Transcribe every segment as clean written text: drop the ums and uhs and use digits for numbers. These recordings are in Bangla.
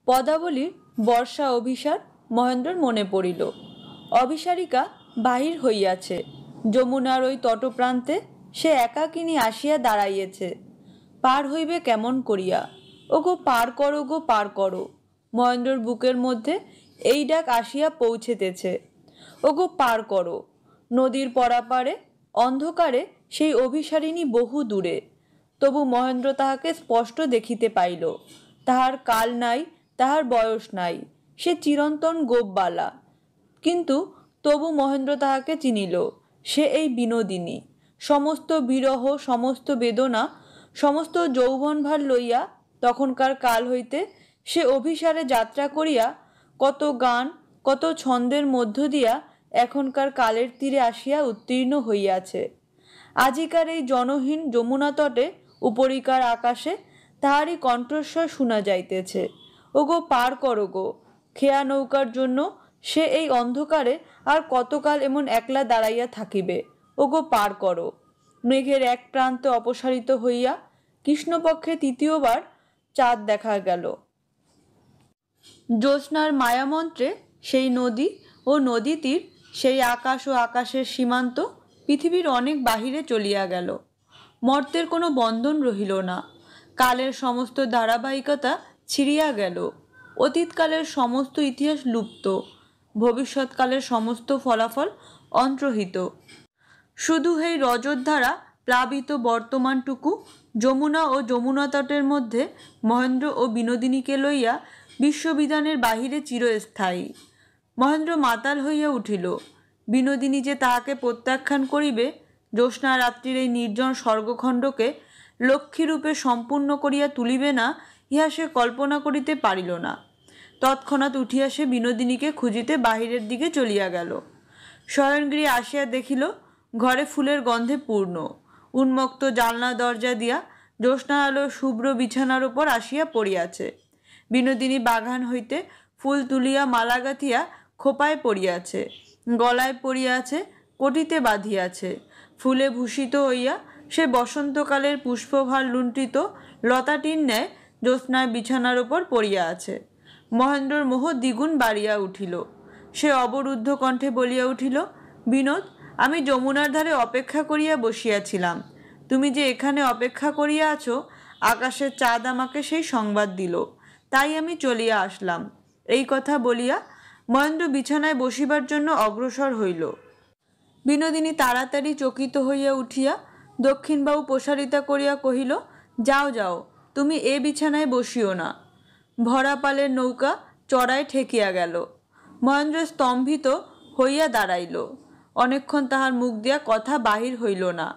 পদাবলীর বর্ষা অভিসার মহেন্দ্রর মনে পড়িল। অভিসারিকা বাহির হইয়াছে, যমুনার ওই তটপ্রান্তে সে একাকিনী আসিয়া দাঁড়াইয়েছে। পার হইবে কেমন করিয়া? ওগো পার করো গো, পার করো। মহেন্দ্রর বুকের মধ্যে এই ডাক আসিয়া পৌঁছেতেছে, ওগো পার করো। নদীর পরাপারে অন্ধকারে সেই অভিসারিণী বহু দূরে, তবু মহেন্দ্র তাহাকে স্পষ্ট দেখিতে পাইল। তাহার কাল নাই, তাহার বয়স নাই, সে চিরন্তন গোপবালা, কিন্তু তবু মহেন্দ্র তাহাকে চিনিল। সে এই বিনোদিনী। সমস্ত বিরহ, সমস্ত বেদনা, সমস্ত যৌবনভার লইয়া তখনকার কাল হইতে সে অভিসারে যাত্রা করিয়া কত গান, কত ছন্দের মধ্য দিয়া এখনকার কালের তীরে আসিয়া উত্তীর্ণ হইয়াছে। আজিকার এই জনহীন যমুনা তটে উপরিকার আকাশে তাহারই কণ্ঠস্বর শোনা যাইতেছে, ওগো পার করো গো। খেয়া নৌকার জন্য সে এই অন্ধকারে আর কতকাল এমন একলা দাঁড়াইয়া থাকিবে? ওগো পার করো। মেঘের এক প্রান্তে অপসারিত হইয়া কৃষ্ণপক্ষে তৃতীয়বার চাঁদ দেখা গেল। জ্যোৎস্নার মায়ামন্ত্রে সেই নদী ও নদী তীর, সেই আকাশ ও আকাশের সীমান্ত পৃথিবীর অনেক বাহিরে চলিয়া গেল। মর্তের কোনো বন্ধন রহিল না। কালের সমস্ত ধারাবাহিকতা ছিঁড়িয়া গেল। অতীতকালের সমস্ত ইতিহাস লুপ্ত, ভবিষ্যৎকালের সমস্ত ফলাফল অন্তর্হিত। শুধু এই রজতধারা প্লাবিত বর্তমানটুকু যমুনা ও যমুনা তটের মধ্যে মহেন্দ্র ও বিনোদিনীকে লইয়া বিশ্ববিধানের বাহিরে চিরস্থায়ী। মহেন্দ্র মাতাল হইয়া উঠিল। বিনোদিনী যে তাহাকে প্রত্যাখ্যান করিবে, জ্যোৎস্না রাত্রির এই নির্জন স্বর্গখণ্ডকে লক্ষ্মীরূপে সম্পূর্ণ করিয়া তুলিবে না, ইহা সে কল্পনা করিতে পারিল না। তৎক্ষণাৎ উঠিয়া সে বিনোদিনীকে খুঁজিতে বাহিরের দিকে চলিয়া গেল। শয়নগৃহে আসিয়া দেখিল ঘরে ফুলের গন্ধে পূর্ণ। উন্মুক্ত জানলা দরজা দিয়া জ্যোৎস্না আলো শুভ্র বিছানার উপর আসিয়া পড়িয়াছে। বিনোদিনী বাগান হইতে ফুল তুলিয়া মালা গাঁথিয়া খোপায় পড়িয়াছে, গলায় পড়িয়াছে, কটিতে বাঁধিয়াছে। ফুলে ভূষিত হইয়া সে বসন্তকালের পুষ্পভার লুণ্ঠিত লতাটির ন্যায় জ্যোৎস্নায় বিছানার উপর পড়িয়া আছে। মহেন্দ্রর মোহ দ্বিগুণ বাড়িয়া উঠিল। সে অবরুদ্ধ কণ্ঠে বলিয়া উঠিল, বিনোদ, আমি যমুনার ধারে অপেক্ষা করিয়া বসিয়াছিলাম। তুমি যে এখানে অপেক্ষা করিয়া আছো, আকাশের চাঁদ আমাকে সেই সংবাদ দিল, তাই আমি চলিয়া আসলাম। এই কথা বলিয়া মহেন্দ্র বিছানায় বসিবার জন্য অগ্রসর হইল। বিনোদিনী তাড়াতাড়ি চকিত হইয়া উঠিয়া দক্ষিণ বাহু প্রসারিতা করিয়া কহিল, যাও যাও, তুমি এ বিছানায় বসিও না। ভরা পালের নৌকা চড়ায় ঠেকিয়া গেল। মহেন্দ্র স্তম্ভিত হইয়া দাঁড়াইল। অনেকক্ষণ তাহার মুখ দিয়া কথা বাহির হইল না।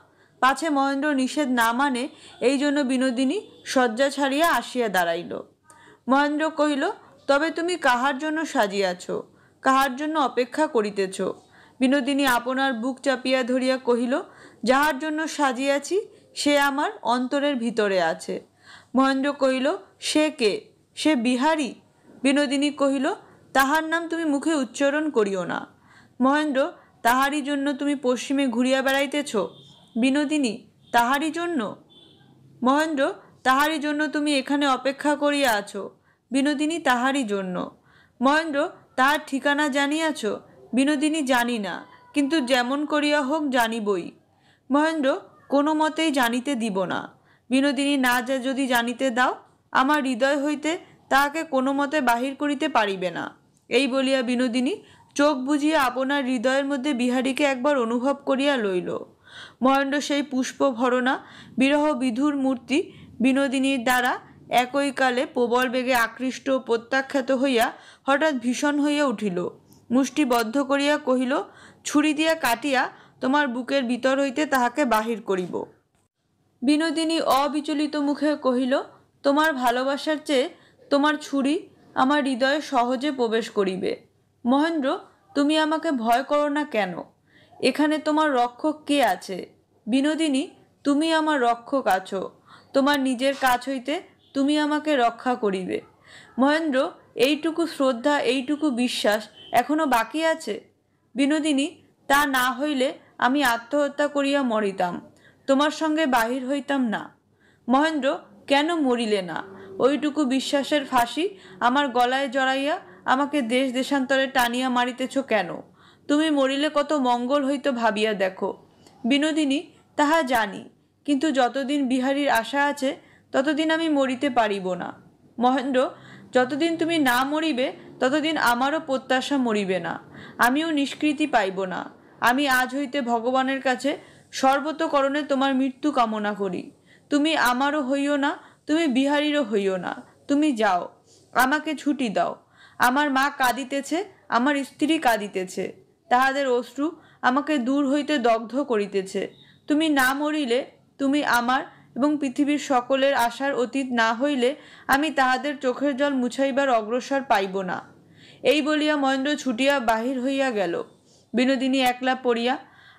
পাছে মহেন্দ্র নিষেধ না মানে, এই জন্য বিনোদিনী শয্যা ছাড়িয়া আসিয়া দাঁড়াইল। মহেন্দ্র কহিল, তবে তুমি কাহার জন্য সাজিয়াছ, কাহার জন্য অপেক্ষা করিতেছ? বিনোদিনী আপনার বুক চাপিয়া ধরিয়া কহিল, যাহার জন্য সাজিয়াছি সে আমার অন্তরের ভিতরে আছে। মহেন্দ্র কহিল, সে কে? সে বিহারী। বিনোদিনী কহিল, তাহার নাম তুমি মুখে উচ্চারণ করিও না। মহেন্দ্র, তাহারই জন্য তুমি পশ্চিমে ঘুরিয়া বেড়াইতেছ? বিনোদিনী, তাহারই জন্য? মহেন্দ্র, তাহারই জন্য তুমি এখানে অপেক্ষা করিয়া আছো? বিনোদিনী, তাহারই জন্য। মহেন্দ্র, তাহার ঠিকানা জানিয়াছ? বিনোদিনী, জানি না, কিন্তু যেমন করিয়া হোক জানিবই। মহেন্দ্র, কোনো মতেই জানিতে দিব না। বিনোদিনী, না যদি জানিতে দাও, আমার হৃদয় হইতে তাহাকে কোনো মতে বাহির করিতে পারিবে না। এই বলিয়া বিনোদিনী চোখ বুজিয়া আপনার হৃদয়ের মধ্যে বিহারীকে একবার অনুভব করিয়া লইল। মহেন্দ্র সেই পুষ্প ভরণা বিরহ বিধুর মূর্তি বিনোদিনীর দ্বারা একই কালে প্রবল বেগে আকৃষ্ট ও প্রত্যাখ্যাত হইয়া হঠাৎ ভীষণ হইয়া উঠিল। মুষ্টিবদ্ধ করিয়া কহিল, ছুরি দিয়া কাটিয়া তোমার বুকের ভিতর হইতে তাহাকে বাহির করিব। বিনোদিনী অবিচলিত মুখে কহিল, তোমার ভালোবাসার চেয়ে তোমার ছুরি আমার হৃদয়ে সহজে প্রবেশ করিবে। মহেন্দ্র, তুমি আমাকে ভয় করো না কেন? এখানে তোমার রক্ষক কে আছে? বিনোদিনী, তুমি আমার রক্ষক আছো। তোমার নিজের কাছ হইতে তুমি আমাকে রক্ষা করিবে। মহেন্দ্র, এইটুকু শ্রদ্ধা, এইটুকু বিশ্বাস এখনো বাকি আছে? বিনোদিনী, তা না হইলে আমি আত্মহত্যা করিয়া মরিতাম, তোমার সঙ্গে বাহির হইতাম না। মহেন্দ্র, কেন মরিলে না? ওইটুকু বিশ্বাসের ফাঁসি আমার গলায় জড়াইয়া আমাকে দেশ দেশান্তরে টানিয়া মারিতেছ কেন? তুমি মরিলে কত মঙ্গল হইত ভাবিয়া দেখো। বিনোদিনী, তাহা জানি, কিন্তু যতদিন বিহারীর আশা আছে ততদিন আমি মরিতে পারিব না। মহেন্দ্র, যতদিন তুমি না মরিবে ততদিন আমারও প্রত্যাশা মরিবে না, আমিও নিষ্কৃতি পাইব না। আমি আজ হইতে ভগবানের কাছে সর্বতোকরণে তোমার মৃত্যু কামনা করি। তুমি আমারও হইও না, তুমি বিহারীরও হইও না। তুমি যাও, আমাকে ছুটি দাও। আমার মা কাঁদিতেছে, আমার স্ত্রী কাঁদিতেছে, তাহাদের অশ্রু আমাকে দূর হইতে দগ্ধ করিতেছে। তুমি না মরিলে, তুমি আমার এবং পৃথিবীর সকলের আশার অতীত না হইলে আমি তাহাদের চোখের জল মুছাইবার অগ্রসর পাইব না। এই বলিয়া মহেন্দ্র ছুটিয়া বাহির হইয়া গেল। বিনোদিনী একলা পড়িয়া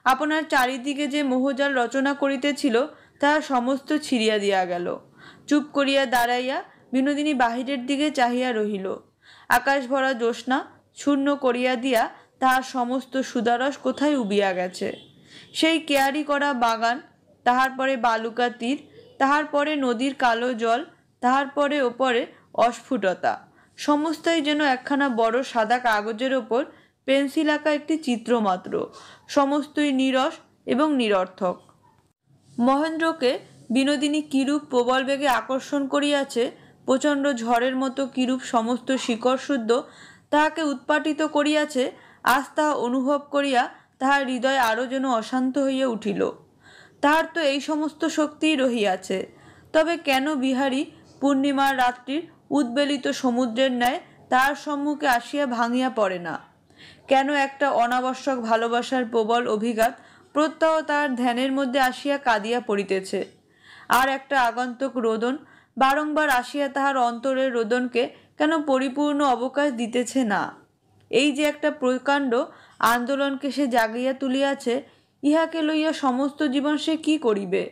আপনার চারিদিকে যে মোহজাল রচনা করিতেছিল তাহা সমস্ত ছিঁড়িয়া দিয়া গেল। চুপ করিয়া দাঁড়াইয়া বিনোদিনী বাহিরের দিকে চাহিয়া রহিল। আকাশ ভরা জ্যোৎস্না শূন্য করিয়া দিয়া তাহার সমস্ত সুদারস কোথায় উবিয়া গেছে। সেই কেয়ারি করা বাগান, তাহার পরে বালুকা তীর, তাহার পরে নদীর কালো জল, তাহার পরে ওপরে অস্ফুটতা, সমস্তই যেন একখানা বড় সাদা কাগজের ওপর পেন্সিল আঁকা একটি চিত্র মাত্র, সমস্তই নীরস এবং নিরর্থক। মহেন্দ্রকে বিনোদিনী কিরূপ প্রবল বেগে আকর্ষণ করিয়াছে, প্রচণ্ড ঝড়ের মতো কিরূপ সমস্ত শিকড় শুদ্ধ তাহাকে উৎপাটিত করিয়াছে, আজ তাহা অনুভব করিয়া তাহার হৃদয় আরও যেন অশান্ত হইয়া উঠিল। তাহার তো এই সমস্ত শক্তিই রহিয়াছে, তবে কেন বিহারী পূর্ণিমার রাত্রির উদ্বেলিত সমুদ্রের ন্যায় তাহার সম্মুখে আসিয়া ভাঙিয়া পড়ে না? কেন একটা অনাবশ্যক ভালোবাসার প্রবল অভিঘাত প্রত্যহ তাহার ধ্যানের মধ্যে আসিয়া কাঁদিয়া পড়িতেছে? আর একটা আগন্তুক রোদন বারংবার আসিয়া তাহার অন্তরের রোদনকে কেন পরিপূর্ণ অবকাশ দিতেছে না? এই যে একটা প্রকাণ্ড আন্দোলনকে সে জাগিয়া তুলিয়াছে, ইহাকে লইয়া সমস্ত জীবন সে কি করিবে?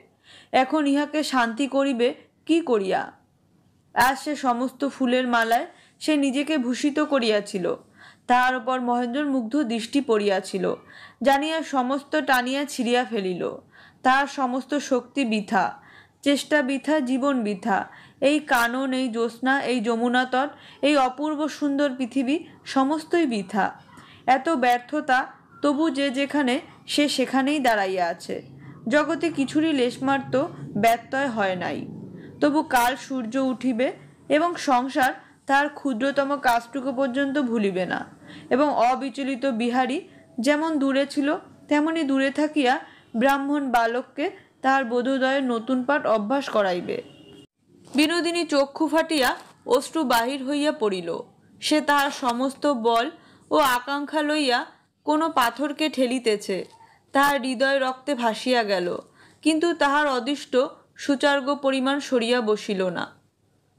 এখন ইহাকে শান্তি করিবে কি করিয়া? আজ সে সমস্ত ফুলের মালায় সে নিজেকে ভূষিত করিয়াছিল, তাহার উপর মহেন্দ্রর মুগ্ধ দৃষ্টি পড়িয়াছিল, জানিয়া সমস্ত টানিয়া ছিঁড়িয়া ফেলিল। তাহার সমস্ত শক্তি বৃথা, চেষ্টা বৃথা, জীবন বৃথা। এই কানন, এই জ্যোৎস্না, এই যমুনা তট, এই অপূর্ব সুন্দর পৃথিবী সমস্তই বৃথা। এত ব্যর্থতা, তবু যে যেখানে সে সেখানেই দাঁড়াইয়া আছে। জগতে কিছুরই লেশমাত্র ব্যত্যয় হয় নাই। তবু কাল সূর্য উঠিবে এবং সংসার তার ক্ষুদ্রতম কাজটুকু পর্যন্ত ভুলিবে না, এবং অবিচলিত বিহারী যেমন দূরে ছিল তেমনি দূরে থাকিয়া ব্রাহ্মণ বালককে তাহার বোধোদয়ের নতুন পাঠ অভ্যাস করাইবে। বিনোদিনী চক্ষু ফাটিয়া অশ্রু বাহির হইয়া পড়িল। সে তাহার সমস্ত বল ও আকাঙ্ক্ষা লইয়া কোনো পাথরকে ঠেলিতেছে, তাহার হৃদয় রক্তে ভাসিয়া গেল, কিন্তু তাহার অদৃষ্ট সুচার্গ পরিমাণ সরিয়া বসিল না।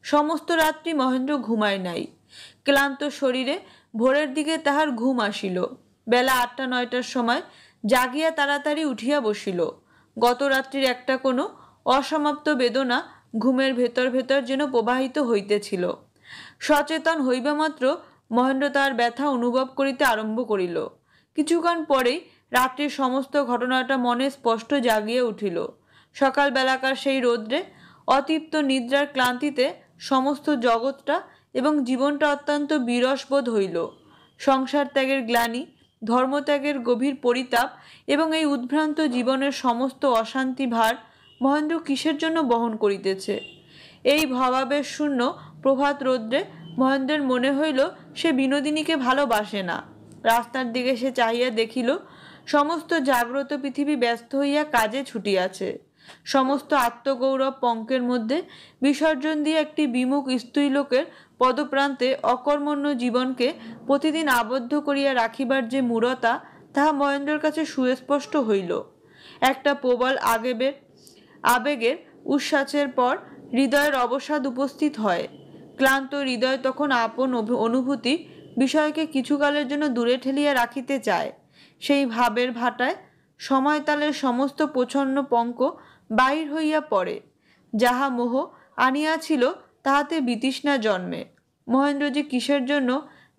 সমস্ত রাত্রি মহেন্দ্র ঘুমায় নাই। ক্লান্ত শরীরে ভোরের দিকে তাহার ঘুম আসিল। বেলা 8টা-9টার সময় জাগিয়া তাড়াতাড়ি উঠিয়া বসিল। গত রাত্রির একটা কোনো অসমাপ্ত বেদনা ঘুমের ভেতর ভেতর যেন প্রবাহিত হইতেছিল। সচেতন হইবা মাত্র মহেন্দ্র তাহার ব্যথা অনুভব করিতে আরম্ভ করিল। কিছুক্ষণ পরেই রাত্রির সমস্ত ঘটনাটা মনে স্পষ্ট জাগিয়া উঠিল। সকালবেলাকার সেই রৌদ্রে, অতৃপ্ত নিদ্রার ক্লান্তিতে সমস্ত জগৎটা এবং জীবনটা অত্যন্ত বিরস বোধ হইল। সংসার ত্যাগের গ্লানি, ধর্মত্যাগের গভীর পরিতাপ এবং এই উদ্ভ্রান্ত জীবনের সমস্ত অশান্তি ভার মহেন্দ্র কিসের জন্য বহন করিতেছে? এই ভাবাবেশ শূন্য প্রভাত রৌদ্রে মহেন্দ্রের মনে হইল সে বিনোদিনীকে ভালোবাসে না। রাস্তার দিকে সে চাহিয়া দেখিল, সমস্ত জাগ্রত পৃথিবী ব্যস্ত হইয়া কাজে ছুটিয়াছে। সমস্ত আত্মগৌরব পঙ্কের মধ্যে বিসর্জন দিয়ে একটি বিমুখ স্ত্রীলোকের পদপ্রান্তে অকর্মণ্য জীবনকে প্রতিদিন আবদ্ধ করিয়া রাখিবার যে মূঢ়তা, তাহা মহেন্দ্রের কাছে সুস্পষ্ট হইল। একটা প্রবল আবেগের উচ্ছ্বাসের পর হৃদয়ের অবসাদ উপস্থিত হয়। ক্লান্ত হৃদয় তখন আপন অনুভূতি বিষয়কে কিছুকালের জন্য দূরে ঠেলিয়া রাখিতে চায়। সেই ভাবের ভাটায় সময়তালের সমস্ত প্রচ্ছন্ন পঙ্ক বাহির হইয়া পড়ে। যাহা মোহ আনিয়াছিল তাহাতে বিতৃষ্ণা জন্মে। মহেন্দ্র যে কিসের জন্য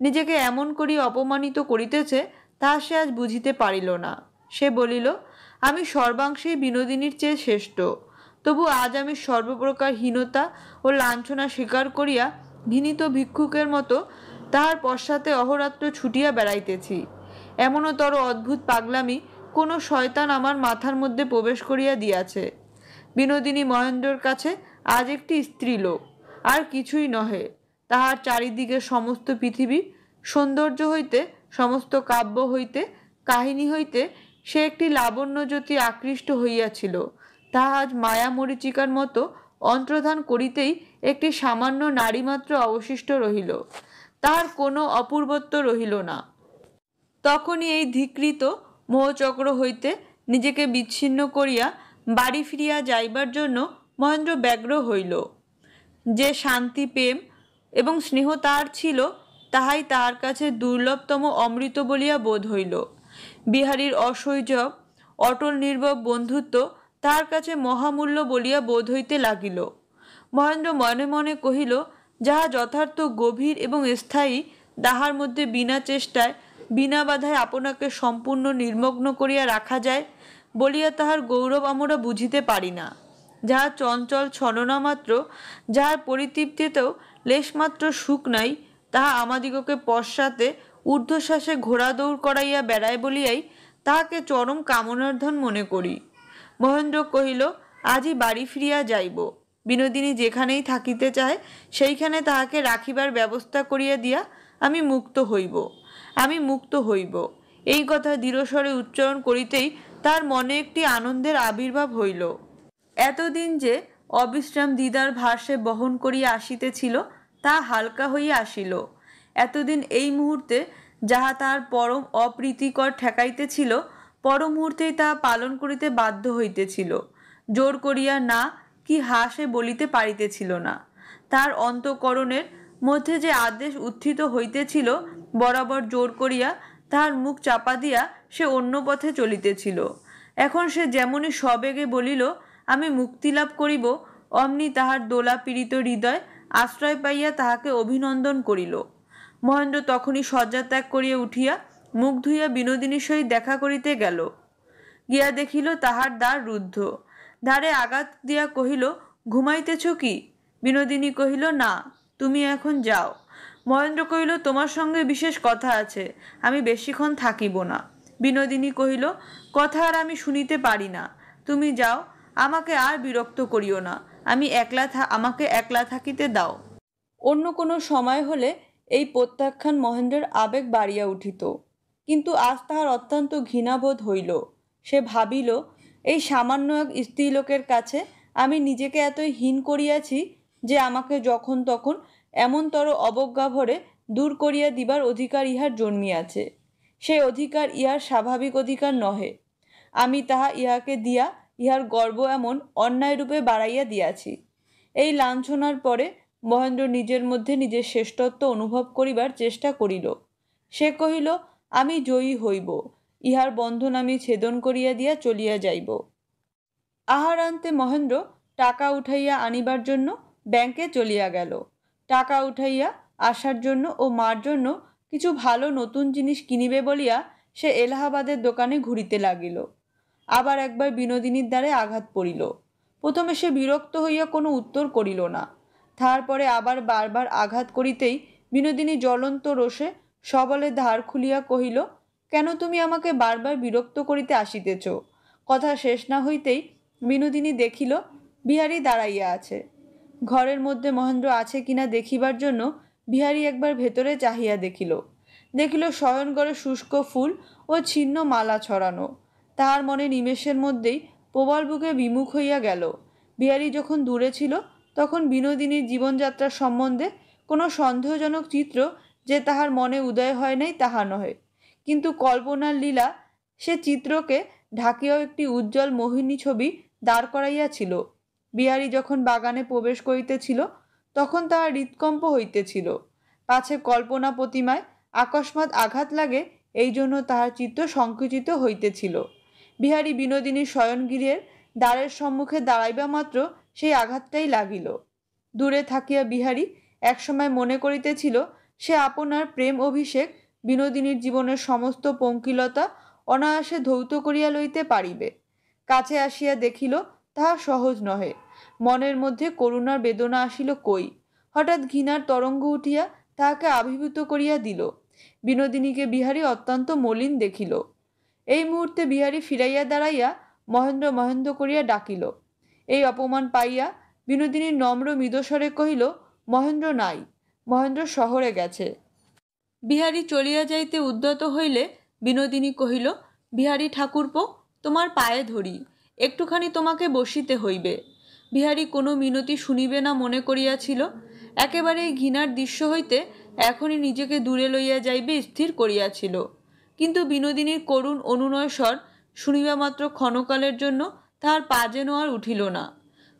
নিজেকে এমন করিয়া অপমানিত করিতেছে তাহা সে আজ বুঝিতে পারিল না। সে বলিল, আমি সর্বাংশেই বিনোদিনীর চেয়ে শ্রেষ্ঠ, তো তবু আজ আমি সর্বপ্রকার হীনতা ও লাঞ্ছনা স্বীকার করিয়া ঘৃণিত ভিক্ষুকের মতো তাহার পশ্চাতে অহরাত্র ছুটিয়া বেড়াইতেছি। এমনতর অদ্ভুত পাগলামি কোনো শয়তান আমার মাথার মধ্যে প্রবেশ করিয়া দিয়াছে। বিনোদিনী মহেন্দ্রর কাছে আজ একটি স্ত্রীলোক, আর কিছুই নহে। তাহার চারিদিকে সমস্ত পৃথিবী, সৌন্দর্য হইতে, সমস্ত কাব্য হইতে, কাহিনী হইতে সে একটি লাবণ্যজ্যোতি আকৃষ্ট হইয়াছিল। তাহা আজ মায়া মরীচিকার মতো অন্তর্ধান করিতেই একটি সামান্য নারীমাত্র অবশিষ্ট রহিল, তাহার কোনো অপূর্বত্ব রহিল না। তখনই এই ধিকৃত মোহচক্র হইতে নিজেকে বিচ্ছিন্ন করিয়া বাড়ি ফিরিয়া যাইবার জন্য মহেন্দ্র ব্যগ্র হইল। যে শান্তি, প্রেম এবং স্নেহ তাহার ছিল, তাহাই তাহার কাছে দুর্লভতম অমৃত বলিয়া বোধ হইল। বিহারীর অসৈজব অটল নির্ভব বন্ধুত্ব তাহার কাছে মহামূল্য বলিয়া বোধ হইতে লাগিল। মহেন্দ্র মনে মনে কহিল, যাহা যথার্থ গভীর এবং স্থায়ী, তাহার মধ্যে বিনা চেষ্টায় বিনা বাধায় আপনাকে সম্পূর্ণ নির্মগ্ন করিয়া রাখা যায় বলিয়া তাহার গৌরব আমরা বুঝিতে পারি না। যাহা চঞ্চল ছলনা মাত্র, যাহার পরিতৃপ্তিতেও লেশমাত্র সুখ নাই, তাহা আমাদিগকে পশ্চাতে ঊর্ধ্বশ্বাসে ঘোড়া দৌড় করাইয়া বেড়ায় বলিয়াই তাহাকে চরম কামনার ধন মনে করি। মহেন্দ্র কহিল, আজই বাড়ি ফিরিয়া যাইব। বিনোদিনী যেখানেই থাকিতে চায় সেইখানে তাহাকে রাখিবার ব্যবস্থা করিয়া দিয়া আমি মুক্ত হইব, আমি মুক্ত হইব। এই কথা দৃঢ়স্বরে উচ্চারণ করিতেই তার মনে একটি আনন্দের আবির্ভাব হইল। এতদিন যে অবিশ্রাম দিদার ভার সে বহন করিয়া আসিতেছিল, তা হালকা হইয়া আসিল। এতদিন এই মুহূর্তে যাহা তাহার পরম অপ্রীতিকর ঠেকাইতেছিল, পর মুহূর্তেই তাহা পালন করিতে বাধ্য হইতেছিল। জোর করিয়া না কি হা সে বলিতে পারিতেছিল না। তার অন্তঃকরণের মধ্যে যে আদেশ উত্থিত হইতেছিল, বরাবর জোর করিয়া তাহার মুখ চাপা দিয়া সে অন্য পথে চলিতেছিল। এখন সে যেমনই সবেগে বলিল, আমি মুক্তি লাভ করিব, অমনি তাহার দোলা পীড়িত হৃদয় আশ্রয় পাইয়া তাহাকে অভিনন্দন করিল। মহেন্দ্র তখনই শয্যা ত্যাগ করিয়া উঠিয়া মুখ ধুইয়া বিনোদিনীর সহিত দেখা করিতে গেল। গিয়া দেখিল তাহার দ্বার রুদ্ধ। দ্বারে আঘাত দিয়া কহিল, ঘুমাইতেছ কি? বিনোদিনী কহিল, না, তুমি এখন যাও। মহেন্দ্র কহিল, তোমার সঙ্গে বিশেষ কথা আছে, আমি বেশিক্ষণ থাকিব না। বিনোদিনী কহিল, কথা আর আমি শুনিতে পারি না, তুমি যাও, আমাকে আর বিরক্ত করিও না, আমাকে একলা থাকিতে দাও। অন্য কোনো সময় হলে এই প্রত্যাখ্যান মহেন্দ্রের আবেগ বাড়িয়া উঠিত, কিন্তু আজ তাহার অত্যন্ত ঘৃণাবোধ হইল। সে ভাবিল, এই সামান্য এক স্ত্রীলোকের কাছে আমি নিজেকে এতই হীন করিয়াছি যে আমাকে যখন তখন এমনতর অবজ্ঞাভরে দূর করিয়া দিবার অধিকার ইহার জন্মিয়াছে। সেই অধিকার ইহার স্বাভাবিক অধিকার নহে। আমি তাহা ইহাকে দিয়া ইহার গর্ব এমন অন্যায়রূপে বাড়াইয়া দিয়াছি। এই লাঞ্ছনার পরে মহেন্দ্র নিজের মধ্যে নিজের শ্রেষ্ঠত্ব অনুভব করিবার চেষ্টা করিল। সে কহিল, আমি জয়ী হইব, ইহার বন্ধন আমি ছেদন করিয়া দিয়া চলিয়া যাইব। আহারান্তে মহেন্দ্র টাকা উঠাইয়া আনিবার জন্য ব্যাংকে চলিয়া গেল। টাকা উঠাইয়া আসার জন্য ও মার জন্য কিছু ভালো নতুন জিনিস কিনিবে বলিয়া সে এলাহাবাদের দোকানে ঘুরিতে লাগিল। আবার একবার বিনোদিনীর দ্বারে আঘাত পড়িল। প্রথমে সে বিরক্ত হইয়া কোনো উত্তর করিল না। তারপরে আবার বারবার আঘাত করিতেই বিনোদিনী জ্বলন্ত রোষে সবলে ধার খুলিয়া কহিল, কেন তুমি আমাকে বারবার বিরক্ত করিতে আসিতেছ? কথা শেষ না হইতেই বিনোদিনী দেখিল বিহারী দাঁড়াইয়া আছে। ঘরের মধ্যে মহেন্দ্র আছে কিনা দেখিবার জন্য বিহারী একবার ভেতরে চাহিয়া দেখিল শয়নঘরে শুষ্ক ফুল ও ছিন্ন মালা ছড়ানো। তাহার মনে নিমেষের মধ্যেই প্রবল বুকে বিমুখ হইয়া গেল। বিহারী যখন দূরে ছিল তখন বিনোদিনীর জীবনযাত্রার সম্বন্ধে কোনো সন্দেহজনক চিত্র যে তাহার মনে উদয় হয় নাই তাহা নহে, কিন্তু কল্পনার লীলা সে চিত্রকে ঢাকিয়াও একটি উজ্জ্বল মোহিনী ছবি দাঁড় করাইয়াছিল। বিহারী যখন বাগানে প্রবেশ করিতেছিল তখন তাহার হৃৎকম্প হইতেছিল, পাছে কল্পনা প্রতিমায় আকস্মাৎ আঘাত লাগে, এই জন্য তাহার চিত্ত সংকুচিত হইতেছিল। বিহারী বিনোদিনীর শয়নগৃহের দ্বারের সম্মুখে দাঁড়াইবা মাত্র সেই আঘাতটাই লাগিল। দূরে থাকিয়া বিহারী একসময় মনে করিতেছিল সে আপনার প্রেম অভিষেক বিনোদিনীর জীবনের সমস্ত পঙ্কিলতা অনায়াসে ধৌত করিয়া লইতে পারিবে। কাছে আসিয়া দেখিল তাহা সহজ নহে। মনের মধ্যে করুণার বেদনা আসিল কই। হঠাৎ ঘৃণার তরঙ্গ উঠিয়া তাহাকে আবির্ভূত করিয়া দিল। বিনোদিনীকে বিহারী অত্যন্ত মলিন দেখিল। এই মুহূর্তে বিহারী ফিরাইয়া দাঁড়াইয়া মহেন্দ্র মহেন্দ্র করিয়া ডাকিল। এই অপমান পাইয়া বিনোদিনী নম্র মৃদস্বরে কহিল, মহেন্দ্র নাই, মহেন্দ্র শহরে গেছে। বিহারী চলিয়া যাইতে উদ্যত হইলে বিনোদিনী কহিল, বিহারী ঠাকুরপো, তোমার পায়ে ধরি, একটুখানি তোমাকে বসিতে হইবে। বিহারী কোনো মিনতি শুনিবে না মনে করিয়াছিল। একেবারে এই ঘৃণার দৃশ্য হইতে এখনই নিজেকে দূরে লইয়া যাইবে স্থির করিয়াছিল। কিন্তু বিনোদিনীর করুণ অনুনয় স্বর শুনিবা মাত্র ক্ষণকালের জন্য তাহার পা যেন আর উঠিল না।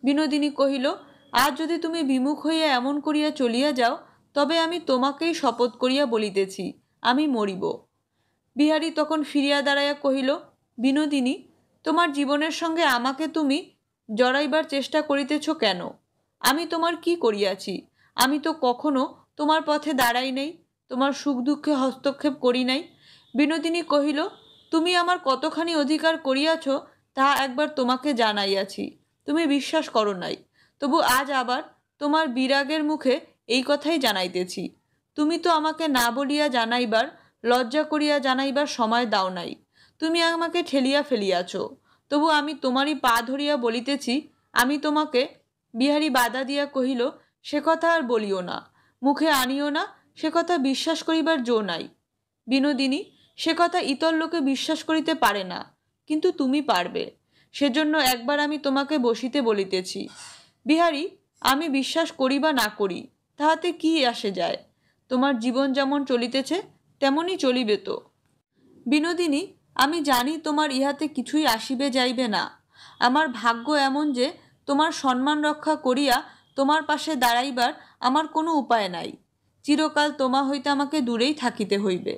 বিনোদিনী কহিল, আজ যদি তুমি বিমুখ হইয়া এমন করিয়া চলিয়া যাও, তবে আমি তোমাকেই শপথ করিয়া বলিতেছি, আমি মরিব। বিহারী তখন ফিরিয়া দাঁড়াইয়া কহিল, বিনোদিনী, তোমার জীবনের সঙ্গে আমাকে তুমি জড়াইবার চেষ্টা করিতেছ কেন? আমি তোমার কি করিয়াছি? আমি তো কখনো তোমার পথে দাঁড়াই নাই, তোমার সুখ দুঃখে হস্তক্ষেপ করি নাই। বিনোদিনী কহিল, তুমি আমার কতখানি অধিকার করিয়াছ তাহা একবার তোমাকে জানাইয়াছি, তুমি বিশ্বাস করো নাই। তবু আজ আবার তোমার বিরাগের মুখে এই কথাই জানাইতেছি। তুমি তো আমাকে না বলিয়া জানাইবার, লজ্জা করিয়া জানাইবার সময় দাও নাই। তুমি আমাকে ঠেলিয়া ফেলিয়াছ। তবু আমি তোমারই পা ধরিয়া বলিতেছি, আমি তোমাকে। বিহারী বাধা দিয়া কহিল, সে কথা আর বলিও না, মুখে আনিও না, সে কথা বিশ্বাস করিবার জো নাই। বিনোদিনী, সে কথা ইতর লোকে বিশ্বাস করিতে পারে না, কিন্তু তুমি পারবে। সেজন্য একবার আমি তোমাকে বসিতে বলিতেছি। বিহারী, আমি বিশ্বাস করি বা না করি, তাহাতে কি আসে যায়? তোমার জীবন যেমন চলিতেছে তেমনই চলিবে তো। বিনোদিনী, আমি জানি তোমার ইহাতে কিছুই আসিবে যাইবে না। আমার ভাগ্য এমন যে তোমার সম্মান রক্ষা করিয়া তোমার পাশে দাঁড়াইবার আমার কোনো উপায় নাই। চিরকাল তোমা হইতে আমাকে দূরেই থাকিতে হইবে।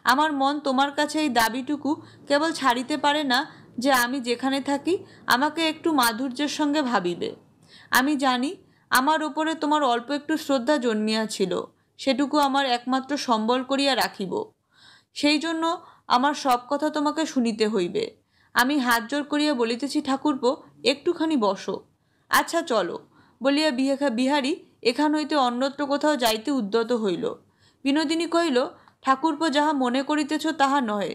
আমার মন তোমার কাছে এই দাবিটুকু কেবল ছাড়িতে পারে না যে আমি যেখানে থাকি আমাকে একটু মাধুর্যের সঙ্গে ভাবিবে। আমি জানি আমার ওপরে তোমার অল্প একটু শ্রদ্ধা জন্মিয়াছিল, সেটুকু আমার একমাত্র সম্বল করিয়া রাখিব। সেই জন্য আমার সব কথা তোমাকে শুনিতে হইবে। আমি হাত জোর করিয়া বলিতেছি, ঠাকুরপো, একটুখানি বসো। আচ্ছা চলো, বলিয়া বিহারী এখান হইতে অন্যত্র কোথাও যাইতে উদ্যত হইল। বিনোদিনী কহিল, ঠাকুরপো, যাহা মনে করিতেছ তাহা নহে।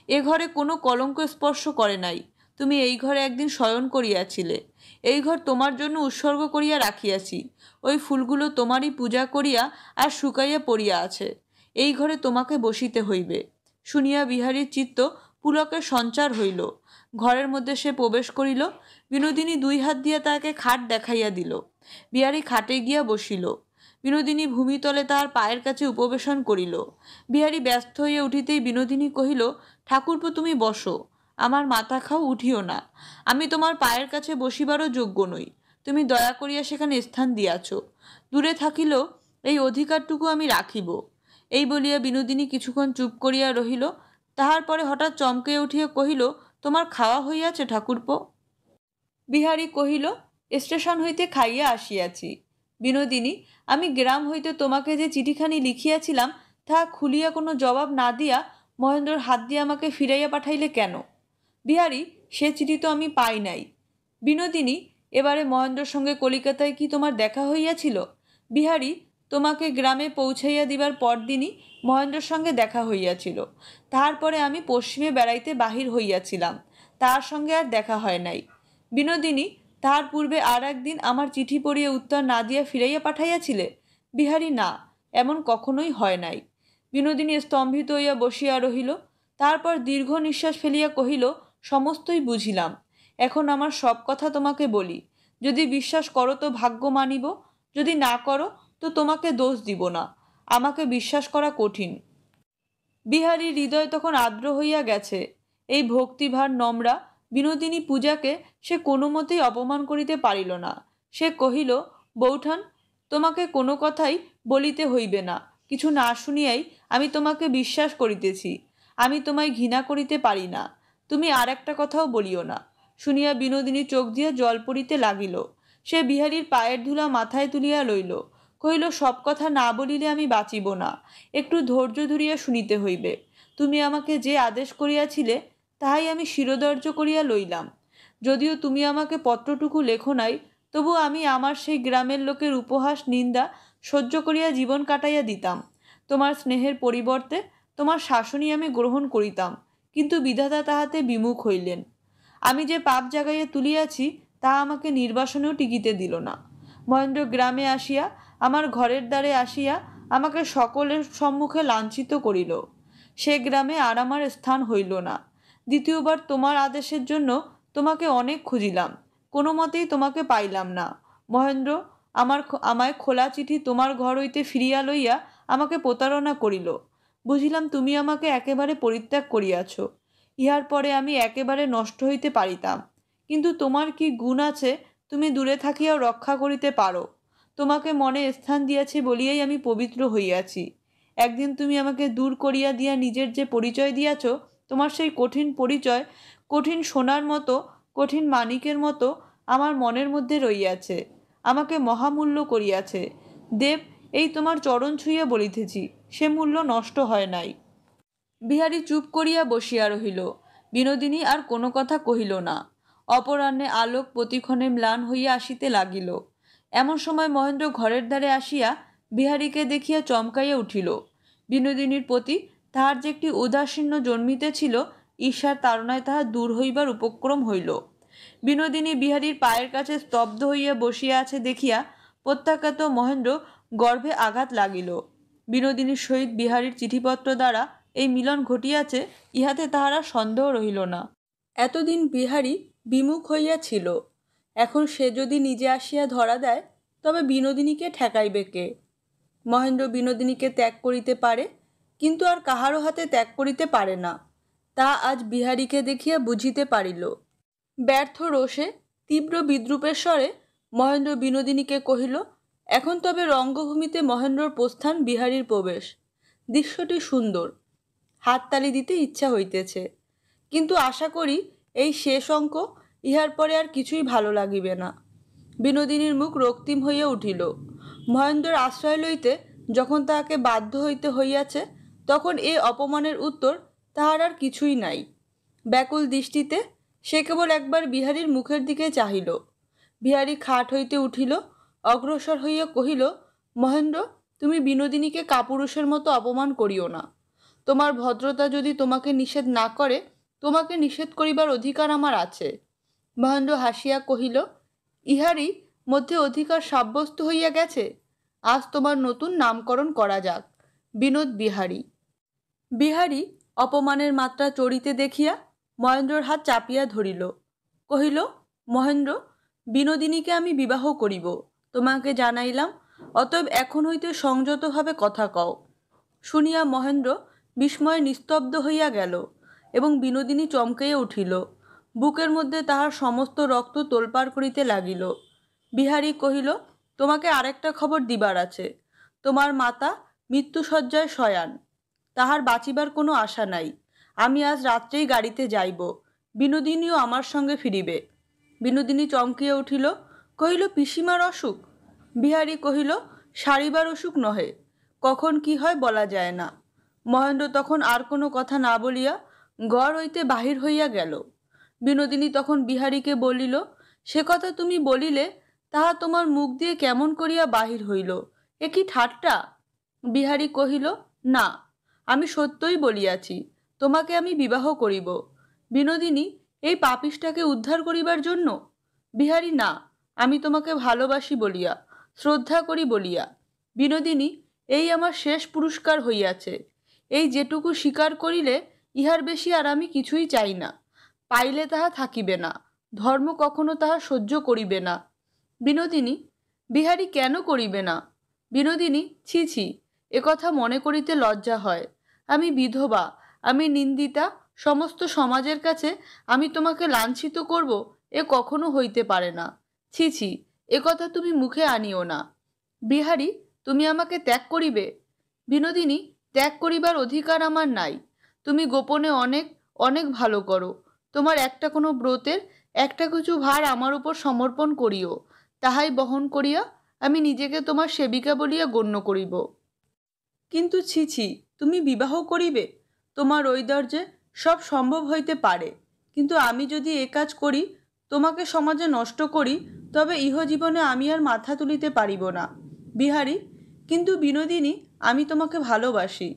এ ঘরে কোনো কলঙ্ক স্পর্শ করে নাই। তুমি এই ঘরে একদিন শয়ন করিয়াছিলে। এই ঘর তোমার জন্য উৎসর্গ করিয়া রাখিয়াছি। ওই ফুলগুলো তোমারই পূজা করিয়া আর শুকাইয়া পড়িয়া আছে। এই ঘরে তোমাকে বসিতে হইবে। শুনিয়া বিহারীর চিত্ত পুলকের সঞ্চার হইল। ঘরের মধ্যে সে প্রবেশ করিল। বিনোদিনী দুই হাত দিয়া তাহাকে খাট দেখাইয়া দিল। বিহারী খাটে গিয়া বসিল। বিনোদিনী ভূমিতলে তাহার পায়ের কাছে উপবেশন করিল। বিহারী ব্যস্ত হইয়া উঠিতেই বিনোদিনী কহিল, ঠাকুরপো, তুমি বসো, আমার মাথা খাও, উঠিও না। আমি তোমার পায়ের কাছে বসিবারও যোগ্য নই। তুমি দয়া করিয়া সেখানে স্থান দিয়াছ। দূরে থাকিলেও এই অধিকারটুকু আমি রাখিব। এই বলিয়া বিনোদিনী কিছুক্ষণ চুপ করিয়া রহিল। তাহার পরে হঠাৎ চমকে উঠিয়া কহিল, তোমার খাওয়া হইয়াছে ঠাকুরপো? বিহারী কহিল, স্টেশন হইতে খাইয়া আসিয়াছি। বিনোদিনী, আমি গ্রাম হইতে তোমাকে যে চিঠিখানি লিখিয়াছিলাম তাহা খুলিয়া কোনো জবাব না দিয়া মহেন্দ্রর হাত দিয়ে আমাকে ফিরাইয়া পাঠাইলে কেন? বিহারী, সে চিঠি তো আমি পাই নাই। বিনোদিনী, এবারে মহেন্দ্রর সঙ্গে কলিকাতায় কি তোমার দেখা হইয়াছিল? বিহারী, তোমাকে গ্রামে পৌঁছাইয়া দিবার পরদিনই মহেন্দ্রর সঙ্গে দেখা হইয়াছিল। তাহার পরে আমি পশ্চিমে বেড়াইতে বাহির হইয়াছিলাম, তাহার সঙ্গে আর দেখা হয় নাই। বিনোদিনী, তাহার পূর্বে আর একদিন আমার চিঠি পড়িয়া উত্তর না দিয়া ফিরাইয়া পাঠাইয়াছিলে? বিহারী, না, এমন কখনোই হয় নাই। বিনোদিনী স্তম্ভিত হইয়া বসিয়া রহিল। তারপর দীর্ঘ নিঃশ্বাস ফেলিয়া কহিল, সমস্তই বুঝিলাম। এখন আমার সব কথা তোমাকে বলি। যদি বিশ্বাস করো তো ভাগ্য মানিব, যদি না করো তো তোমাকে দোষ দিব না। আমাকে বিশ্বাস করা কঠিন। বিহারীর হৃদয় তখন আর্দ্র হইয়া গেছে। এই ভক্তিভার নম্রা বিনোদিনী পূজাকে সে কোনো মতেই অপমান করিতে পারিল না। সে কহিল, বৌঠান, তোমাকে কোনো কথাই বলিতে হইবে না। কিছু না শুনিয়াই আমি তোমাকে বিশ্বাস করিতেছি। আমি তোমায় ঘৃণা করিতে পারি না। তুমি আর একটা কথাও বলিও না। শুনিয়া বিনোদিনী চোখ দিয়া জল পড়িতে লাগিল। সে বিহারীর পায়ের ধুলা মাথায় তুলিয়া লইল। কহিল, সব কথা না বলিলে আমি বাঁচিব না। একটু ধৈর্য ধরিয়া শুনিতে হইবে। তুমি আমাকে যে আদেশ করিয়াছিলে তাহাই আমি শিরোধার্য করিয়া লইলাম। যদিও তুমি আমাকে পত্রটুকু লেখো নাই, তবু আমি আমার সেই গ্রামের লোকের উপহাস নিন্দা সহ্য করিয়া জীবন কাটাইয়া দিতাম। তোমার স্নেহের পরিবর্তে তোমার শাসনই আমি গ্রহণ করিতাম, কিন্তু বিধাতা তাহাতে বিমুখ হইলেন। আমি যে পাপ জাগাইয়া তুলিয়াছি তাহা আমাকে নির্বাসনেও টিকিতে দিল না। মহেন্দ্র গ্রামে আসিয়া আমার ঘরের দ্বারে আসিয়া আমাকে সকলের সম্মুখে লাঞ্ছিত করিল। সে গ্রামে আর আমার স্থান হইল না। দ্বিতীয়বার তোমার আদেশের জন্য তোমাকে অনেক খুঁজিলাম, কোনো মতেই তোমাকে পাইলাম না। মহেন্দ্র আমায় খোলা চিঠি তোমার ঘর হইতে ফিরিয়া লইয়া আমাকে প্রতারণা করিল। বুঝিলাম তুমি আমাকে একেবারে পরিত্যাগ করিয়াছ। ইহার পরে আমি একেবারে নষ্ট হইতে পারিতাম, কিন্তু তোমার কি গুণ আছে তুমি দূরে থাকিয়াও রক্ষা করিতে পারো। তোমাকে মনে স্থান দিয়াছি বলিয়াই আমি পবিত্র হইয়াছি। একদিন তুমি আমাকে দূর করিয়া দিয়া নিজের যে পরিচয় দিয়াছ, তোমার সেই কঠিন পরিচয় কঠিন সোনার মতো, কঠিন মানিকের মতো আমার মনের মধ্যে রইয়াছে, আমাকে মহামূল্য করিয়াছে। দেব, এই তোমার চরণ ছুঁইয়া বলিতেছি, সে মূল্য নষ্ট হয় নাই। বিহারী চুপ করিয়া বসিয়া রহিল। বিনোদিনী আর কোনো কথা কহিল না। অপরাহ্নে আলোক প্রতিক্ষণে ম্লান হইয়া আসিতে লাগিল। এমন সময় মহেন্দ্র ঘরের দ্বারে আসিয়া বিহারীকে দেখিয়া চমকাইয়া উঠিল। বিনোদিনীর প্রতি তাহার যে একটি উদাসীন্য জন্মিতেছিল, ঈর্ষার তাড়নায় তাহা দূর হইবার উপক্রম হইল। বিনোদিনী বিহারীর পায়ের কাছে স্তব্ধ হইয়া বসিয়া আছে দেখিয়া প্রত্যাখ্যাত মহেন্দ্র গর্ভে আঘাত লাগিল। বিনোদিনীর সহিত বিহারীর চিঠিপত্র দ্বারা এই মিলন ঘটিয়াছে, ইহাতে তাহারা সন্দেহ রহিল না। এতদিন বিহারী বিমুখ হইয়াছিল, এখন সে যদি নিজে আসিয়া ধরা দেয়, তবে বিনোদিনীকে ঠেকাইবে কে? মহেন্দ্র বিনোদিনীকে ত্যাগ করিতে পারে, কিন্তু আর কাহারও হাতে ত্যাগ করিতে পারে না, তা আজ বিহারীকে দেখিয়া বুঝিতে পারিল। ব্যর্থ রোষে তীব্র বিদ্রুপের স্বরে মহেন্দ্র বিনোদিনীকে কহিল, এখন তবে রঙ্গভূমিতে মহেন্দ্রর প্রস্থান, বিহারীর প্রবেশ। দৃশ্যটি সুন্দর, হাততালি দিতে ইচ্ছা হইতেছে, কিন্তু আশা করি এই শেষ অঙ্ক, ইহার পরে আর কিছুই ভালো লাগিবে না। বিনোদিনীর মুখ রক্তিম হইয়া উঠিল। মহেন্দ্রের আশ্রয় লইতে যখন তাহাকে বাধ্য হইতে হইয়াছে, তখন এ অপমানের উত্তর তাহার আর কিছুই নাই। ব্যাকুল দৃষ্টিতে সে কেবল একবার বিহারীর মুখের দিকে চাহিল। বিহারী খাট হইতে উঠিল, অগ্রসর হইয়া কহিল, মহেন্দ্র, তুমি বিনোদিনীকে কাপুরুষের মতো অপমান করিও না। তোমার ভদ্রতা যদি তোমাকে নিষেধ না করে, তোমাকে নিষেধ করিবার অধিকার আমার আছে। মহেন্দ্র হাসিয়া কহিল, ইহারই মধ্যে অধিকার সাব্যস্ত হইয়া গেছে। আজ তোমার নতুন নামকরণ করা যাক, বিনোদ বিহারী। বিহারী অপমানের মাত্রা চড়িতে দেখিয়া মহেন্দ্রর হাত চাপিয়া ধরিল, কহিল, মহেন্দ্র, বিনোদিনীকে আমি বিবাহ করিব, তোমাকে জানাইলাম, অতএব এখন হইতে সংযতভাবে কথা কও। শুনিয়া মহেন্দ্র বিস্ময়ে নিস্তব্ধ হইয়া গেল এবং বিনোদিনী চমকাইয়া উঠিল। বুকের মধ্যে তাহার সমস্ত রক্ত তোলপাড় করিতে লাগিল। বিহারী কহিল, তোমাকে আরেকটা খবর দিবার আছে। তোমার মাতা মৃত্যুশয্যায় শয়ান, তাহার বাঁচিবার কোনো আশা নাই। আমি আজ রাত্রেই গাড়িতে যাইব, বিনোদিনীও আমার সঙ্গে ফিরিবে। বিনোদিনী চমকিয়া উঠিল, কহিল, পিসিমার অসুখ? বিহারী কহিল, সারিবার অসুখ নহে, কখন কি হয় বলা যায় না। মহেন্দ্র তখন আর কোনো কথা না বলিয়া ঘর হইতে বাহির হইয়া গেল। বিনোদিনী তখন বিহারীকে বলিল, সে কথা তুমি বলিলে, তাহা তোমার মুখ দিয়ে কেমন করিয়া বাহির হইল? এ কি ঠাট্টা? বিহারী কহিল, না, আমি সত্যই বলিয়াছি, তোমাকে আমি বিবাহ করিব। বিনোদিনী, এই পাপিষ্টাকে উদ্ধার করিবার জন্য? বিহারী, না, আমি তোমাকে ভালোবাসি বলিয়া, শ্রদ্ধা করি বলিয়া। বিনোদিনী, এই আমার শেষ পুরস্কার হইয়াছে। এই যেটুকু স্বীকার করিলে, ইহার বেশি আর আমি কিছুই চাই না। পাইলে তাহা থাকিবে না, ধর্ম কখনো তাহা সহ্য করিবে না। বিনোদিনী, বিহারী, কেন করিবে না? বিনোদিনী, ছি ছি, একথা মনে করিতে লজ্জা হয়। আমি বিধবা, আমি নিন্দিতা, সমস্ত সমাজের কাছে আমি তোমাকে লাঞ্ছিত করব, এ কখনো হইতে পারে না। ছি ছি, একথা তুমি মুখে আনিও না। বিহারী, তুমি আমাকে ত্যাগ করিবে? বিনোদিনী, ত্যাগ করিবার অধিকার আমার নাই। তুমি গোপনে অনেক অনেক ভালো করো। তোমার একটা কোনো ব্রতের একটা কিছু ভার আমার উপর সমর্পণ করিও, তাহাই বহন করিয়া আমি নিজেকে তোমার সেবিকা বলিয়া গণ্য করিব। কিন্তু ছি ছি, তুমি বিবাহ করিবে? তোমার ঐশ্বর্যে সব সম্ভব হইতে পারে, কিন্তু আমি যদি এ কাজ করি, তোমাকে সমাজে নষ্ট করি, তবে ইহজীবনে আমি আর মাথা তুলিতে পারিব না। বিহারী, কিন্তু বিনোদিনী, আমি তোমাকে ভালোবাসি।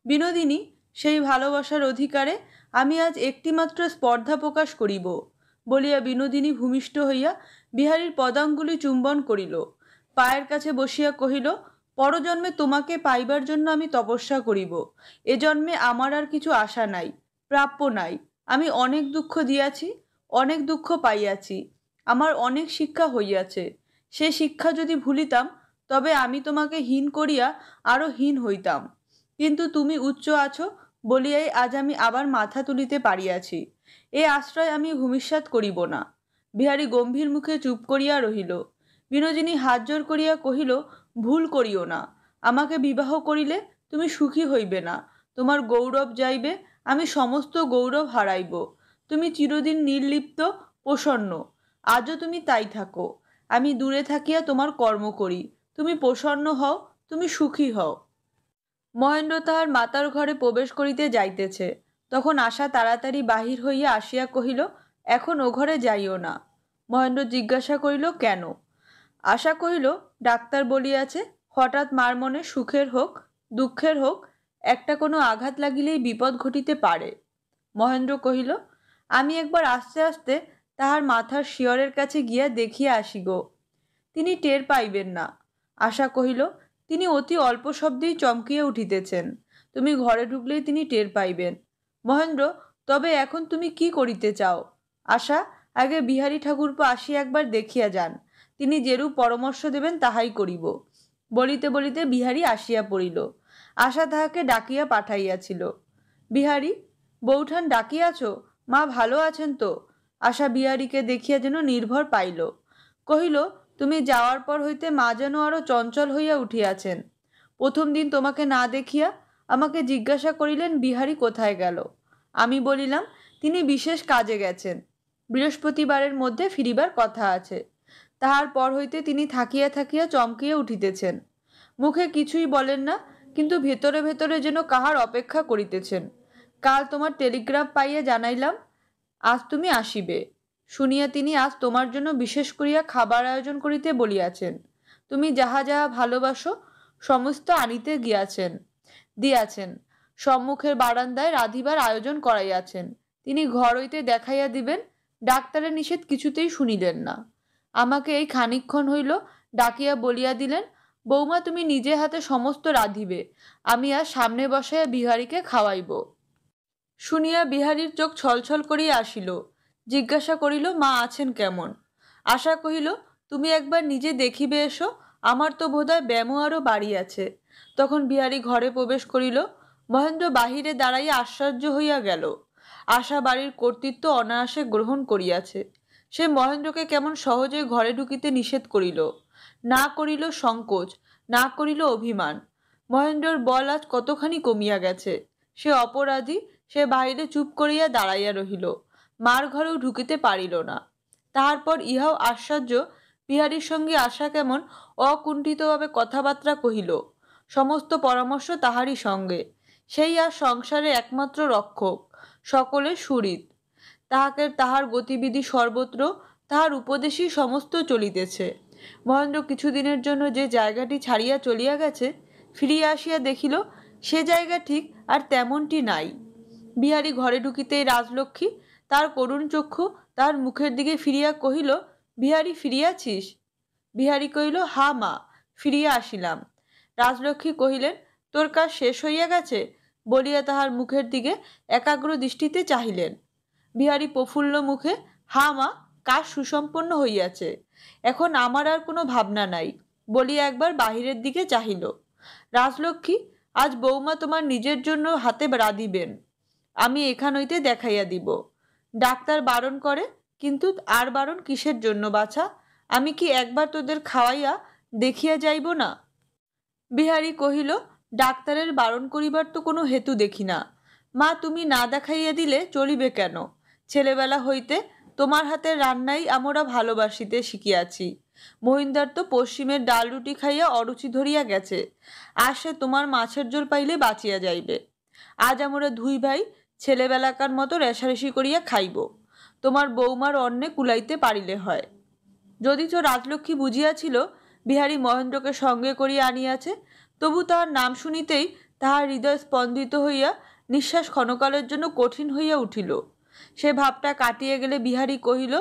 বিনোদিনী, সেই ভালোবাসার অধিকারে আমি আজ একটিমাত্র স্পর্ধা প্রকাশ করিব বলিয়া বিনোদিনী ভূমিষ্ঠ হইয়া বিহারীর পদাঙ্গুলি চুম্বন করিল। পায়ের কাছে বসিয়া কহিল, পরজন্মে তোমাকে পাইবার জন্য আমি তপস্যা করিব। এ জন্মে আমার আর কিছু আশা নাই, প্রাপ্য নাই। আমি অনেক দুঃখ দিয়াছি, অনেক দুঃখ পাইয়াছি, আমার অনেক শিক্ষা হইয়াছে। সে শিক্ষা যদি ভুলিতাম, তবে আমি তোমাকে হীন করিয়া আরও হীন হইতাম। কিন্তু তুমি উচ্চ আছো বলিয়াই আজ আমি আবার মাথা তুলিতে পারিয়াছি। এ আশ্রয় আমি ভূমিষ্যাৎ করিব না। বিহারী গম্ভীর মুখে চুপ করিয়া রহিল। বিনোদিনী হাত জোর করিয়া কহিল, ভুল করিও না। আমাকে বিবাহ করিলে তুমি সুখী হইবে না, তোমার গৌরব যাইবে, আমি সমস্ত গৌরব হারাইব। তুমি চিরদিন নির্লিপ্ত, প্রসন্ন। আজও তুমি তাই থাকো, আমি দূরে থাকিয়া তোমার কর্ম করি। তুমি প্রসন্ন হও, তুমি সুখী হও। মহেন্দ্র তাহার মাতার ঘরে প্রবেশ করিতে যাইতেছে, তখন আশা তাড়াতাড়ি বাহির হইয়া আসিয়া কহিল, এখন ও ঘরে যাইও না। মহেন্দ্র জিজ্ঞাসা করিল, কেন? আশা কহিল, ডাক্তার বলিয়াছে, হঠাৎ মার মনে সুখের হোক দুঃখের হোক একটা কোনো আঘাত লাগিলেই বিপদ ঘটিতে পারে। মহেন্দ্র কহিল, আমি একবার আস্তে আস্তে তাহার মাথার শিয়রের কাছে গিয়া দেখিয়া আসি গো, তিনি টের পাইবেন না। আশা কহিল, তিনি অতি অল্প শব্দেই চমকিয়া উঠিতেছেন, তুমি ঘরে ঢুকলেই তিনি টের পাইবেন। মহেন্দ্র, তবে এখন তুমি কি করিতে চাও? আশা, আগে বিহারী ঠাকুরপো আসিয়া একবার দেখিয়া যান, তিনি যেরূপ পরামর্শ দেবেন তাহাই করিব। বলিতে বলিতে বিহারী আসিয়া পড়িল। আশা তাহাকে ডাকিয়া পাঠাইয়াছিল। বিহারী, বৌঠান ডাকিয়াছ? মা ভালো আছেন তো? আশা বিহারীকে দেখিয়া যেন নির্ভর পাইল। কহিল, তুমি যাওয়ার পর হইতে মা যেন আরো চঞ্চল হইয়া উঠিয়াছেন। প্রথম দিন তোমাকে না দেখিয়া আমাকে জিজ্ঞাসা করিলেন বিহারী কোথায় গেল। আমি বলিলাম, তিনি বিশেষ কাজে গেছেন, বৃহস্পতিবারের মধ্যে ফিরিবার কথা আছে। তাহার পর হইতে তিনি থাকিয়া থাকিয়া চমকিয়া উঠিতেছেন, মুখে কিছুই বলেন না, কিন্তু ভেতরে ভেতরে যেন কাহার অপেক্ষা করিতেছেন। কাল তোমার টেলিগ্রাফ পাইয়া জানাইলাম আজ তুমি আসিবে। শুনিয়া তিনি আজ তোমার জন্য বিশেষ করিয়া খাবার আয়োজন করিতে বলিয়াছেন। তুমি যাহা যাহা ভালোবাসো সমস্ত আনিতে দিয়াছেন। সম্মুখের বারান্দায় রাধিবার আয়োজন করাইয়াছেন। তিনি ঘর হইতে দেখাইয়া দিবেন। ডাক্তারের নিষেধ কিছুতেই শুনিলেন না। আমাকে এই খানিকক্ষণ হইল ডাকিয়া বলিয়া দিলেন, বৌমা তুমি নিজে হাতে সমস্ত রাঁধিবে, আমি আজ সামনে বসাইয়া বিহারীকে খাওয়াইব। শুনিয়া বিহারীর চোখ ছলছল করিয়া আসিল। জিজ্ঞাসা করিল, মা আছেন কেমন? আশা কহিল, তুমি একবার নিজে দেখিবে এসো, আমার তো বোধহয় ব্যামো আরও বাড়িয়াছে। তখন বিহারী ঘরে প্রবেশ করিল। মহেন্দ্র বাহিরে দাঁড়াইয়া আশ্চর্য হইয়া গেল। আশা বাড়ির কর্তৃত্ব অনায়াসে গ্রহণ করিয়াছে। সে মহেন্দ্রকে কেমন সহজে ঘরে ঢুকিতে নিষেধ করিল, না করিল সংকোচ, না করিল অভিমান। মহেন্দ্রর বল আজ কতখানি কমিয়া গেছে। সে অপরাধী, সে বাহিরে চুপ করিয়া দাঁড়াইয়া রহিল, মার ঘরেও ঢুকিতে পারিল না। তাহার পর ইহাও আশ্চর্য, বিহারীর সঙ্গে আশা কেমন অকুণ্ঠিতভাবে কথাবার্তা কহিল, সমস্ত পরামর্শ তাহারই সঙ্গে। সেই আর সংসারে একমাত্র রক্ষক, সকলের সুহৃদ। তাহার গতিবিধি সর্বত্র, তাহার উপদেশই সমস্ত চলিতেছে। মহেন্দ্র কিছুদিনের জন্য যে জায়গাটি ছাড়িয়া চলিয়া গেছে, ফিরিয়া আসিয়া দেখিল সে জায়গা ঠিক আর তেমনটি নাই। বিহারী ঘরে ঢুকিতেই রাজলক্ষ্মী তার করুণ চক্ষু তাহার মুখের দিকে ফিরিয়া কহিল, বিহারী ফিরিয়াছিস? বিহারী কহিল, হা মা, ফিরিয়া আসিলাম। রাজলক্ষ্মী কহিলেন, তোর কাজ শেষ হইয়া গেছে? বলিয়া তাহার মুখের দিকে একাগ্র দৃষ্টিতে চাহিলেন। বিহারী প্রফুল্ল মুখে, হা মা, কাজ সুসম্পন্ন হইয়াছে, এখন আমার আর কোনো ভাবনা নাই বলিয়া একবার বাহিরের দিকে চাহিল। রাজলক্ষ্মী, আজ বৌমা তোমার নিজের জন্য হাতে রাঁধিবেন, আমি এখান হইতে দেখাইয়া দিব। ডাক্তার বারণ করে, কিন্তু আর বারণ কিসের জন্য বাছা? আমি কি একবার তোদের খাওয়াইয়া দেখিয়া যাইব না? বিহারী কহিল, ডাক্তারের বারণ করিবার তো কোনো হেতু দেখি না। মা, তুমি না দেখাইয়া দিলে চলিবে কেন? ছেলেবেলা হইতে তোমার হাতের রান্নাই আমরা ভালোবাসিতে শিখিয়াছি। মহিন্দার তো পশ্চিমের ডাল রুটি খাইয়া অরুচি ধরিয়া গেছে, আর সে তোমার মাছের ঝোল পাইলে বাঁচিয়া যাইবে। আজ আমরা দুই ভাই ছেলেবেলাকার মতো রেশারেশি করিয়া খাইব। তোমার বৌমার অন্নে কুলাইতে পারিলে হয়। যদিচ রাজলক্ষ্মী বুঝিয়াছিল বিহারী মহেন্দ্রকে সঙ্গে করিয়া আনিয়াছে, তবু তাহার নাম শুনিতেই তাহার হৃদয় স্পন্দিত হইয়া নিঃশ্বাস ক্ষণকালের জন্য কঠিন হইয়া উঠিল। সে ভাবটা কাটিয়া গেলে বিহারী কহিল,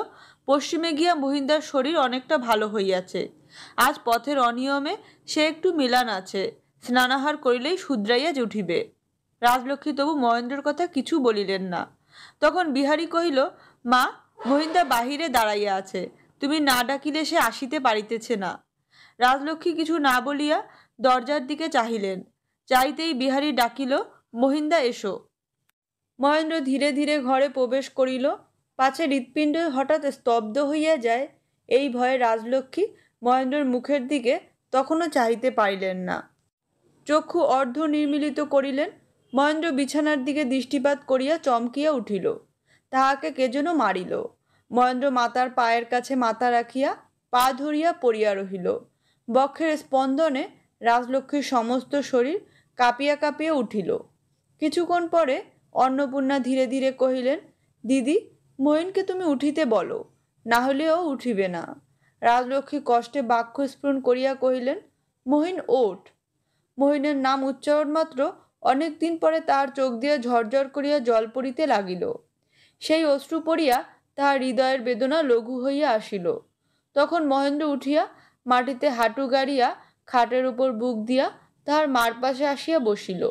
পশ্চিমে গিয়া মহিন্দার শরীর অনেকটা ভালো হইয়াছে। আজ পথের অনিয়মে সে একটু মিলান আছে, স্নানাহার করিলেই শুধরাইয়া উঠিবে। রাজলক্ষ্মী তবু মহেন্দ্রের কথা কিছু বলিলেন না। তখন বিহারী কহিল, মা, মহিন্দা বাহিরে দাঁড়াইয়া আছে, তুমি না ডাকিলে সে আসিতে পারিতেছে না। রাজলক্ষ্মী কিছু না বলিয়া দরজার দিকে চাহিলেন। চাইতেই বিহারী ডাকিল, মহিন্দা এসো। মহেন্দ্র ধীরে ধীরে ঘরে প্রবেশ করিল। পাছে হৃৎপিণ্ড হঠাৎ স্তব্ধ হইয়া যায়, এই ভয়ে রাজলক্ষ্মী মহেন্দ্রের মুখের দিকে তখনও চাহিতে পারিলেন না। চক্ষু অর্ধ নির্মিলিত করিলেন। মহেন্দ্র বিছানার দিকে দৃষ্টিপাত করিয়া চমকিয়া উঠিল। তাহাকে কে যেন মারিল। মহেন্দ্র মাতার পায়ের কাছে মাথা রাখিয়া পা ধরিয়া পড়িয়া রহিল। বক্ষের স্পন্দনে রাজলক্ষ্মীর সমস্ত শরীর কাঁপিয়া কাঁপিয়া উঠিল। কিছুক্ষণ পরে অন্নপূর্ণা ধীরে ধীরে কহিলেন, দিদি, মহিনকে তুমি উঠিতে বলো, না হলে ও উঠিবে না। রাজলক্ষ্মী কষ্টে বাক্য স্ফুরণ করিয়া কহিলেন, মহিন ওঠ। মহিনের নাম উচ্চারণ মাত্র অনেক দিন পরে তাহার চোখ দিয়া ঝরঝর করিয়া জল পড়িতে লাগিল। সেই অশ্রু পড়িয়া তাহার হৃদয়ের বেদনা লঘু হইয়া আসিল। তখন মহেন্দ্র উঠিয়া মাটিতে হাঁটু গাড়িয়া খাটের উপর বুক দিয়া তাহার মার পাশে আসিয়া বসিল।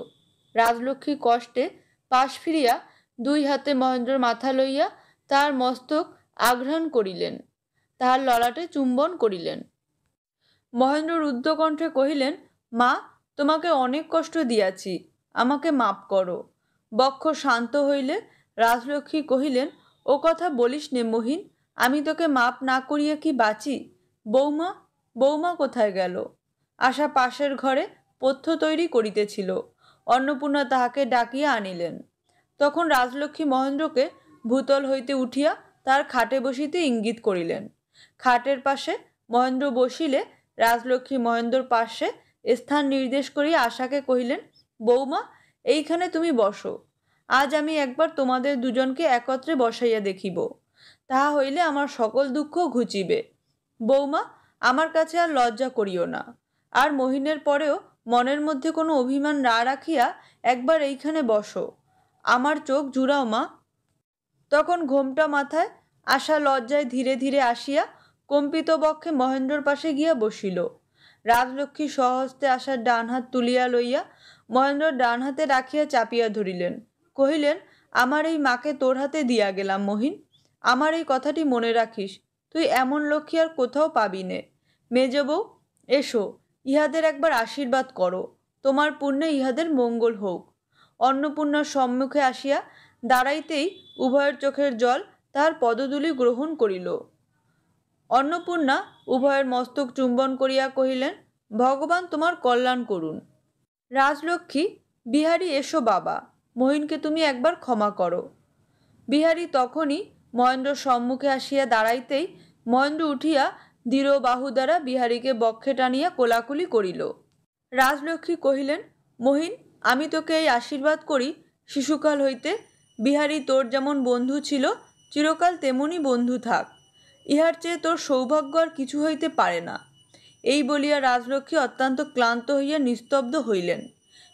রাজলক্ষ্মী কষ্টে পাশ ফিরিয়া দুই হাতে মহেন্দ্রের মাথা লইয়া তাহার মস্তক আঘ্রাণ করিলেন, তাহার ললাটে চুম্বন করিলেন। মহেন্দ্র রুদ্ধকণ্ঠে কহিলেন, মা, তোমাকে অনেক কষ্ট দিয়াছি, আমাকে মাপ করো। বক্ষ শান্ত হইলে রাজলক্ষ্মী কহিলেন, ও কথা বলিস নে মহিন, আমি তোকে মাপ না করিয়া কি বাঁচি? বৌমা, বৌমা কোথায় গেল? আশা পাশের ঘরে পথ্য তৈরি করিতেছিল। অন্নপূর্ণা তাহাকে ডাকিয়া আনিলেন। তখন রাজলক্ষ্মী মহেন্দ্রকে ভূতল হইতে উঠিয়া তার খাটে বসিতে ইঙ্গিত করিলেন। খাটের পাশে মহেন্দ্র বসিলে রাজলক্ষ্মী মহেন্দ্রর পাশে স্থান নির্দেশ করিয়া আশাকে কহিলেন, বৌমা, এইখানে তুমি বসো। আজ আমি একবার তোমাদের দুজনকে একত্রে বসাইয়া দেখিব, তাহা হইলে আমার সকল দুঃখ ঘুচিবে। বৌমা, আমার কাছে আর লজ্জা করিও না, আর মহিনের পরেও মনের মধ্যে কোনো অভিমান না রাখিয়া একবার এইখানে বসো, আমার চোখ জুড়াও মা। তখন ঘোমটা মাথায় আশা লজ্জায় ধীরে ধীরে আসিয়া কম্পিত বক্ষে মহেন্দ্রর পাশে গিয়া বসিল। রাজলক্ষ্মী স্বহস্তে আশার ডান হাত তুলিয়া লইয়া মহেন্দ্রর ডান হাতে রাখিয়া চাপিয়া ধরিলেন। কহিলেন, আমার এই মাকে তোর হাতে দিয়া গেলাম মহিন, আমার এই কথাটি মনে রাখিস, তুই এমন লক্ষ্মী আর কোথাও পাবি নে। মেজ বউ, এসো, ইহাদের একবার আশীর্বাদ করো, তোমার পুণ্যে ইহাদের মঙ্গল হোক। অন্নপূর্ণার সম্মুখে আসিয়া দাঁড়াইতেই উভয়ের চোখের জল তাহার পদধূলি গ্রহণ করিল। অন্নপূর্ণা উভয়ের মস্তক চুম্বন করিয়া কহিলেন, ভগবান তোমার কল্যাণ করুন। রাজলক্ষ্মী, বিহারী, এসো বাবা, মহিনকে তুমি একবার ক্ষমা করো। বিহারী তখনই মহেন্দ্র সম্মুখে আসিয়া দাঁড়াইতেই মহেন্দ্র উঠিয়া দৃঢ় বাহু দ্বারা বিহারীকে বক্ষে টানিয়া কোলাকুলি করিল। রাজলক্ষ্মী কহিলেন, মহিন, আমি তোকে এই আশীর্বাদ করি, শিশুকাল হইতে বিহারী তোর যেমন বন্ধু ছিল, চিরকাল তেমনি বন্ধু থাক। ইহার চেয়ে তোর সৌভাগ্য আর কিছু হইতে পারে না। এই বলিয়া রাজলক্ষ্মী অত্যন্ত ক্লান্ত হইয়া নিস্তব্ধ হইলেন।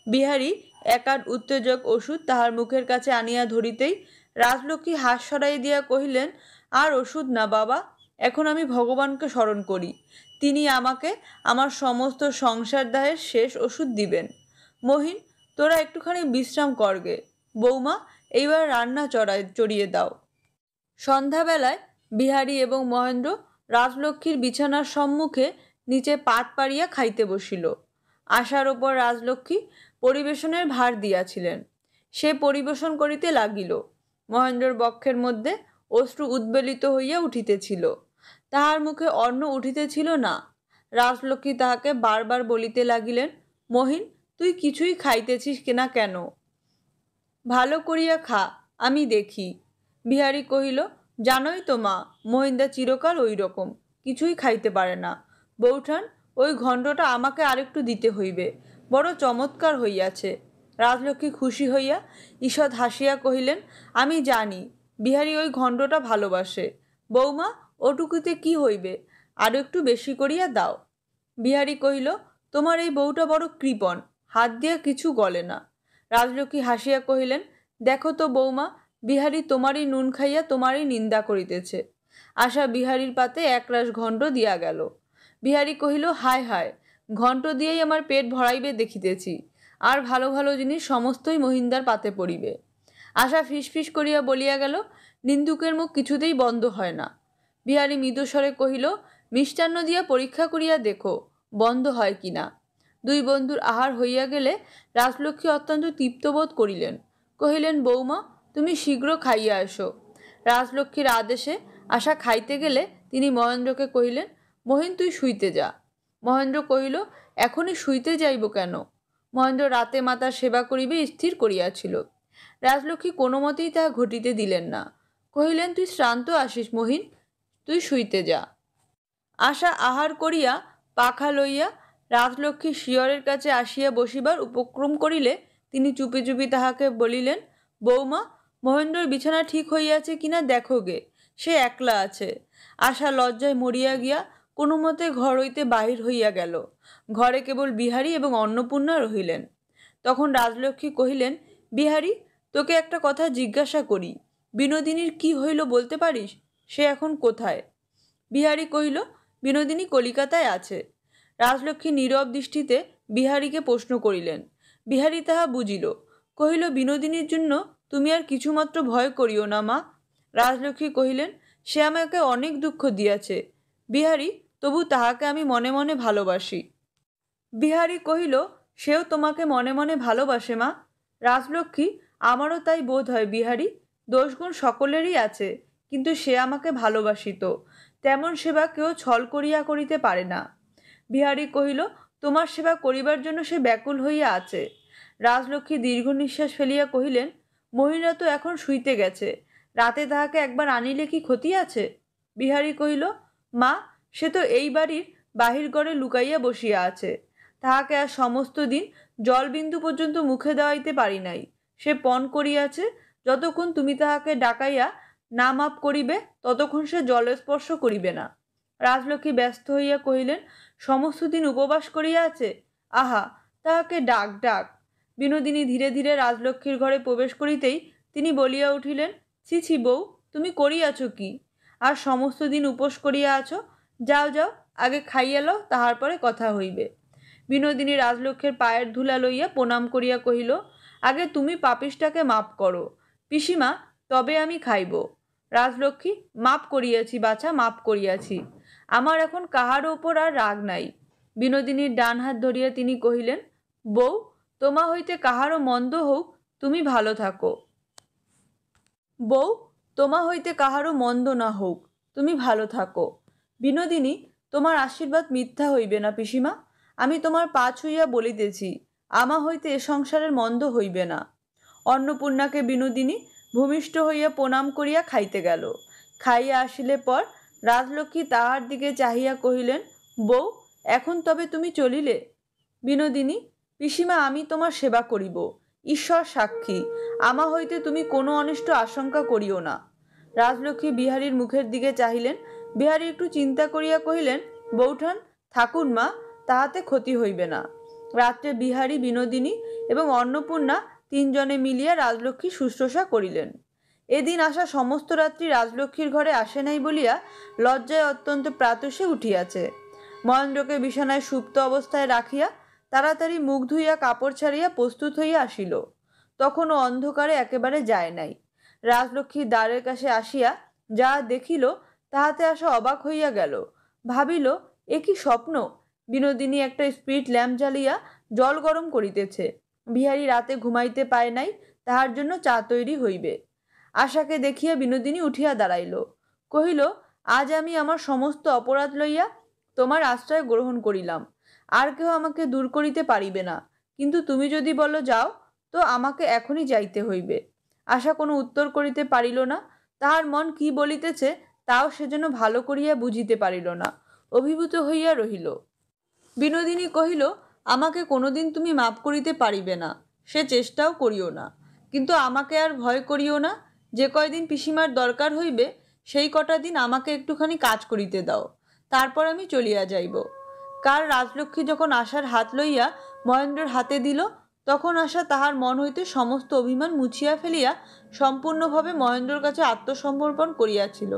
বিহারী একাট উত্তেজক ওষুধ তাহার মুখের কাছে আনিয়া ধরিতেই রাজলক্ষ্মী হাত সরাইয়া দিয়া কহিলেন, আর ওষুধ না বাবা, এখন আমি ভগবানকে স্মরণ করি, তিনি আমাকে আমার সমস্ত সংসার দাহের শেষ ওষুধ দিবেন। মহিন, তোরা একটুখানি বিশ্রাম করগে। বৌমা, এইবার রান্না চড়িয়ে দাও। সন্ধ্যাবেলায় বিহারী এবং মহেন্দ্র রাজলক্ষ্মীর বিছানার সম্মুখে নিচে পাত পাড়িয়া খাইতে বসিল। আশার ওপর রাজলক্ষ্মী পরিবেশনের ভার দিয়াছিলেন। সে পরিবেশন করিতে লাগিল। মহেন্দ্রর বক্ষের মধ্যে অশ্রু উদ্বেলিত হইয়া উঠিতেছিল, তাহার মুখে অন্ন উঠিতেছিল না। রাজলক্ষ্মী তাহাকে বারবার বলিতে লাগিলেন, মহিন, তুই কিছুই খাইতেছিস না কেন? ভালো করিয়া খা, আমি দেখি। বিহারী কহিল, জানোই তো মা, মহিন্দা চিরকাল ওই রকম, কিছুই খাইতে পারে না। বৌঠান, ওই ঘণ্টটা আমাকে আরেকটু দিতে হইবে, বড় চমৎকার হইয়াছে। রাজলক্ষ্মী খুশি হইয়া ঈষৎ হাসিয়া কহিলেন, আমি জানি, বিহারী ওই ঘণ্টটা ভালোবাসে। বৌমা, ওটুকুতে কি হইবে, আরও একটু বেশি করিয়া দাও। বিহারী কহিল, তোমার এই বউটা বড় কৃপণ, হাত দিয়া কিছু গলে না। রাজলক্ষ্মী হাসিয়া কহিলেন, দেখো তো বৌমা, বিহারী তোমারই নুন খাইয়া তোমারই নিন্দা করিতেছে। আশা বিহারীর পাতে একরাশ ঘণ্ট দিয়া গেল। বিহারী কহিল, হায় হায়, ঘণ্ট দিয়েই আমার পেট ভরাইবে দেখিতেছি, আর ভালো ভালো জিনিস সমস্তই মহিন্দার পাতে পড়িবে। আশা ফিসফিস করিয়া বলিয়া গেল, নিন্দুকের মুখ কিছুতেই বন্ধ হয় না। বিহারী মৃদুস্বরে কহিল, মিষ্টান্ন দিয়া পরীক্ষা করিয়া দেখো বন্ধ হয় কি না। দুই বন্ধুর আহার হইয়া গেলে রাজলক্ষ্মী অত্যন্ত তৃপ্তবোধ করিলেন। কহিলেন, বৌমা, তুমি শীঘ্র খাইয়া এসো। রাজলক্ষ্মীর আদেশে আশা খাইতে গেলে তিনি মহেন্দ্রকে কহিলেন, মহিন, তুই শুইতে যা। মহেন্দ্র কহিল, এখনই শুইতে যাইব কেন? মহেন্দ্র রাতে মাতার সেবা করিবে স্থির করিয়াছিল। রাজলক্ষ্মী কোনো মতেই তাহা ঘটিতে দিলেন না। কহিলেন, তুই শ্রান্ত আসিস মহিন, তুই শুইতে যা। আশা আহার করিয়া পাখা লইয়া রাজলক্ষ্মী শিয়রের কাছে আসিয়া বসিবার উপক্রম করিলে তিনি চুপি চুপি তাহাকে বলিলেন, বৌমা, মহেন্দ্রর বিছানা ঠিক হইয়াছে কিনা দেখো গে, সে একলা আছে। আশা লজ্জায় মরিয়া গিয়া কোনো মতে ঘর হইতে বাহির হইয়া গেল। ঘরে কেবল বিহারী এবং অন্নপূর্ণা রহিলেন। তখন রাজলক্ষ্মী কহিলেন, বিহারী, তোকে একটা কথা জিজ্ঞাসা করি, বিনোদিনীর কি হইল বলতে পারিস? সে এখন কোথায়? বিহারী কহিল, বিনোদিনী কলিকাতায় আছে। রাজলক্ষ্মী নীরব দৃষ্টিতে বিহারীকে প্রশ্ন করিলেন। বিহারী তাহা বুঝিল। কহিল, বিনোদিনীর জন্য তুমি আর কিছুমাত্র ভয় করিও না মা। রাজলক্ষ্মী কহিলেন, সে আমাকে অনেক দুঃখ দিয়াছে বিহারী, তবু তাহাকে আমি মনে মনে ভালোবাসি। বিহারী কহিল, সেও তোমাকে মনে মনে ভালোবাসে মা। রাজলক্ষ্মী, আমারও তাই বোধ হয় বিহারী, দোষগুণ সকলেরই আছে, কিন্তু সে আমাকে ভালোবাসিত, তেমন সেবা কেউ ছল করিয়া করিতে পারে না। বিহারী কহিল, তোমার সেবা করিবার জন্য সে ব্যাকুল হইয়া আছে। রাজলক্ষ্মী দীর্ঘ নিঃশ্বাস ফেলিয়া কহিলেন, মহিলা তো এখন শুইতে গেছে, রাতে তাহাকে একবার আনিলে কি ক্ষতি আছে? বিহারী কহিল, মা, সে তো এই বাড়ির বাহির ঘরে লুকাইয়া বসিয়া আছে, তাহাকে আর সমস্ত দিন জলবিন্দু পর্যন্ত মুখে দেওয়াইতে পারি নাই। সে পণ করিয়াছে, যতক্ষণ তুমি তাহাকে ডাকাইয়া না মাপ করিবে ততক্ষণ সে জলস্পর্শ করিবে না। রাজলক্ষ্মী ব্যস্ত হইয়া কহিলেন, সমস্ত দিন উপবাস করিয়া আছে? আহা, তাহাকে ডাক ডাক। বিনোদিনী ধীরে ধীরে রাজলক্ষ্মীর ঘরে প্রবেশ করিতেই তিনি বলিয়া উঠিলেন, ছি ছি বউ, তুমি করিয়াছ কি? আর সমস্ত দিন উপোস করিয়া আছো? যাও যাও, আগে খাইয়া লও, তাহার পরে কথা হইবে। বিনোদিনী রাজলক্ষ্মীর পায়ের ধুলা লইয়া প্রণাম করিয়া কহিল, আগে তুমি পাপিষ্টাকে মাপ করো পিসিমা, তবে আমি খাইব। রাজলক্ষ্মী, মাপ করিয়াছি বাছা, মাপ করিয়াছি, আমার এখন কাহারও ওপর আর রাগ নাই। বিনোদিনীর ডান হাত ধরিয়া তিনি কহিলেন, বউ, তোমা হইতে কাহারও মন্দ হোক, তুমি ভালো থাকো। বউ, তোমা হইতে কাহারও মন্দ না হোক, তুমি ভালো থাকো। বিনোদিনী, তোমার আশীর্বাদ মিথ্যা হইবে না পিসিমা, আমি তোমার পা ছুঁইয়া বলিতেছি, আমা হইতে এ সংসারের মন্দ হইবে না। অন্নপূর্ণাকে বিনোদিনী ভূমিষ্ঠ হইয়া প্রণাম করিয়া খাইতে গেল। খাইয়া আসিলে পর রাজলক্ষ্মী তাহার দিকে চাহিয়া কহিলেন, বউ, এখন তবে তুমি চলিলে? বিনোদিনী, পিসিমা, আমি তোমার সেবা করিব, ঈশ্বর সাক্ষী, আমা হইতে তুমি কোনো অনিষ্ট আশঙ্কা করিও না। রাজলক্ষ্মী বিহারীর মুখের দিকে চাহিলেন। বিহারী একটু চিন্তা করিয়া কহিলেন, বৌঠান, থাকুন মা, তাহাতে ক্ষতি হইবে না। রাত্রে বিহারী, বিনোদিনী এবং অন্নপূর্ণা তিনজনে মিলিয়া রাজলক্ষ্মী শুশ্রূষা করিলেন। এদিন আশা সমস্ত রাত্রি রাজলক্ষ্মীর ঘরে আসে নাই বলিয়া লজ্জায় অত্যন্ত প্রাতসে উঠিয়াছে। মহেন্দ্রকে বিছানায় সুপ্ত অবস্থায় রাখিয়া তাড়াতাড়ি মুখ ধুইয়া কাপড় ছাড়িয়া প্রস্তুত হইয়া আসিল। তখনও অন্ধকারে একেবারে যায় নাই। রাজলক্ষ্মী দ্বারের কাছে আসিয়া যা দেখিল তাহাতে আশা অবাক হইয়া গেল। ভাবিল, এ কি স্বপ্ন? বিনোদিনী একটা স্পিরিট ল্যাম্প জ্বালিয়া জল গরম করিতেছে। বিহারী রাতে ঘুমাইতে পায় নাই, তাহার জন্য চা তৈরি হইবে। আশাকে দেখিয়া বিনোদিনী উঠিয়া দাঁড়াইল। কহিল, আজ আমি আমার সমস্ত অপরাধ লইয়া তোমার আশ্রয় গ্রহণ করিলাম, আর কেউ আমাকে দূর করিতে পারিবে না, কিন্তু তুমি যদি বলো যাও, তো আমাকে এখনই যাইতে হইবে। আশা কোনো উত্তর করিতে পারিল না। তাহার মন কি বলিতেছে তাও সে যেন ভালো করিয়া বুঝিতে পারিল না, অভিভূত হইয়া রহিল। বিনোদিনী কহিল, আমাকে কোনোদিন তুমি মাপ করিতে পারিবে না, সে চেষ্টাও করিও না, কিন্তু আমাকে আর ভয় করিও না, যে কয়দিন পিসিমার দরকার হইবে সেই কটা দিন আমাকে একটুখানি কাজ করিতে দাও, তারপর আমি চলিয়া যাইব। কাল রাজলক্ষ্মী যখন আশার হাত লইয়া মহেন্দ্রের হাতে দিল, তখন আশা তাহার মন হইতে সমস্ত অভিমান মুছিয়া ফেলিয়া সম্পূর্ণভাবে মহেন্দ্রের কাছে আত্মসমর্পণ করিয়াছিল।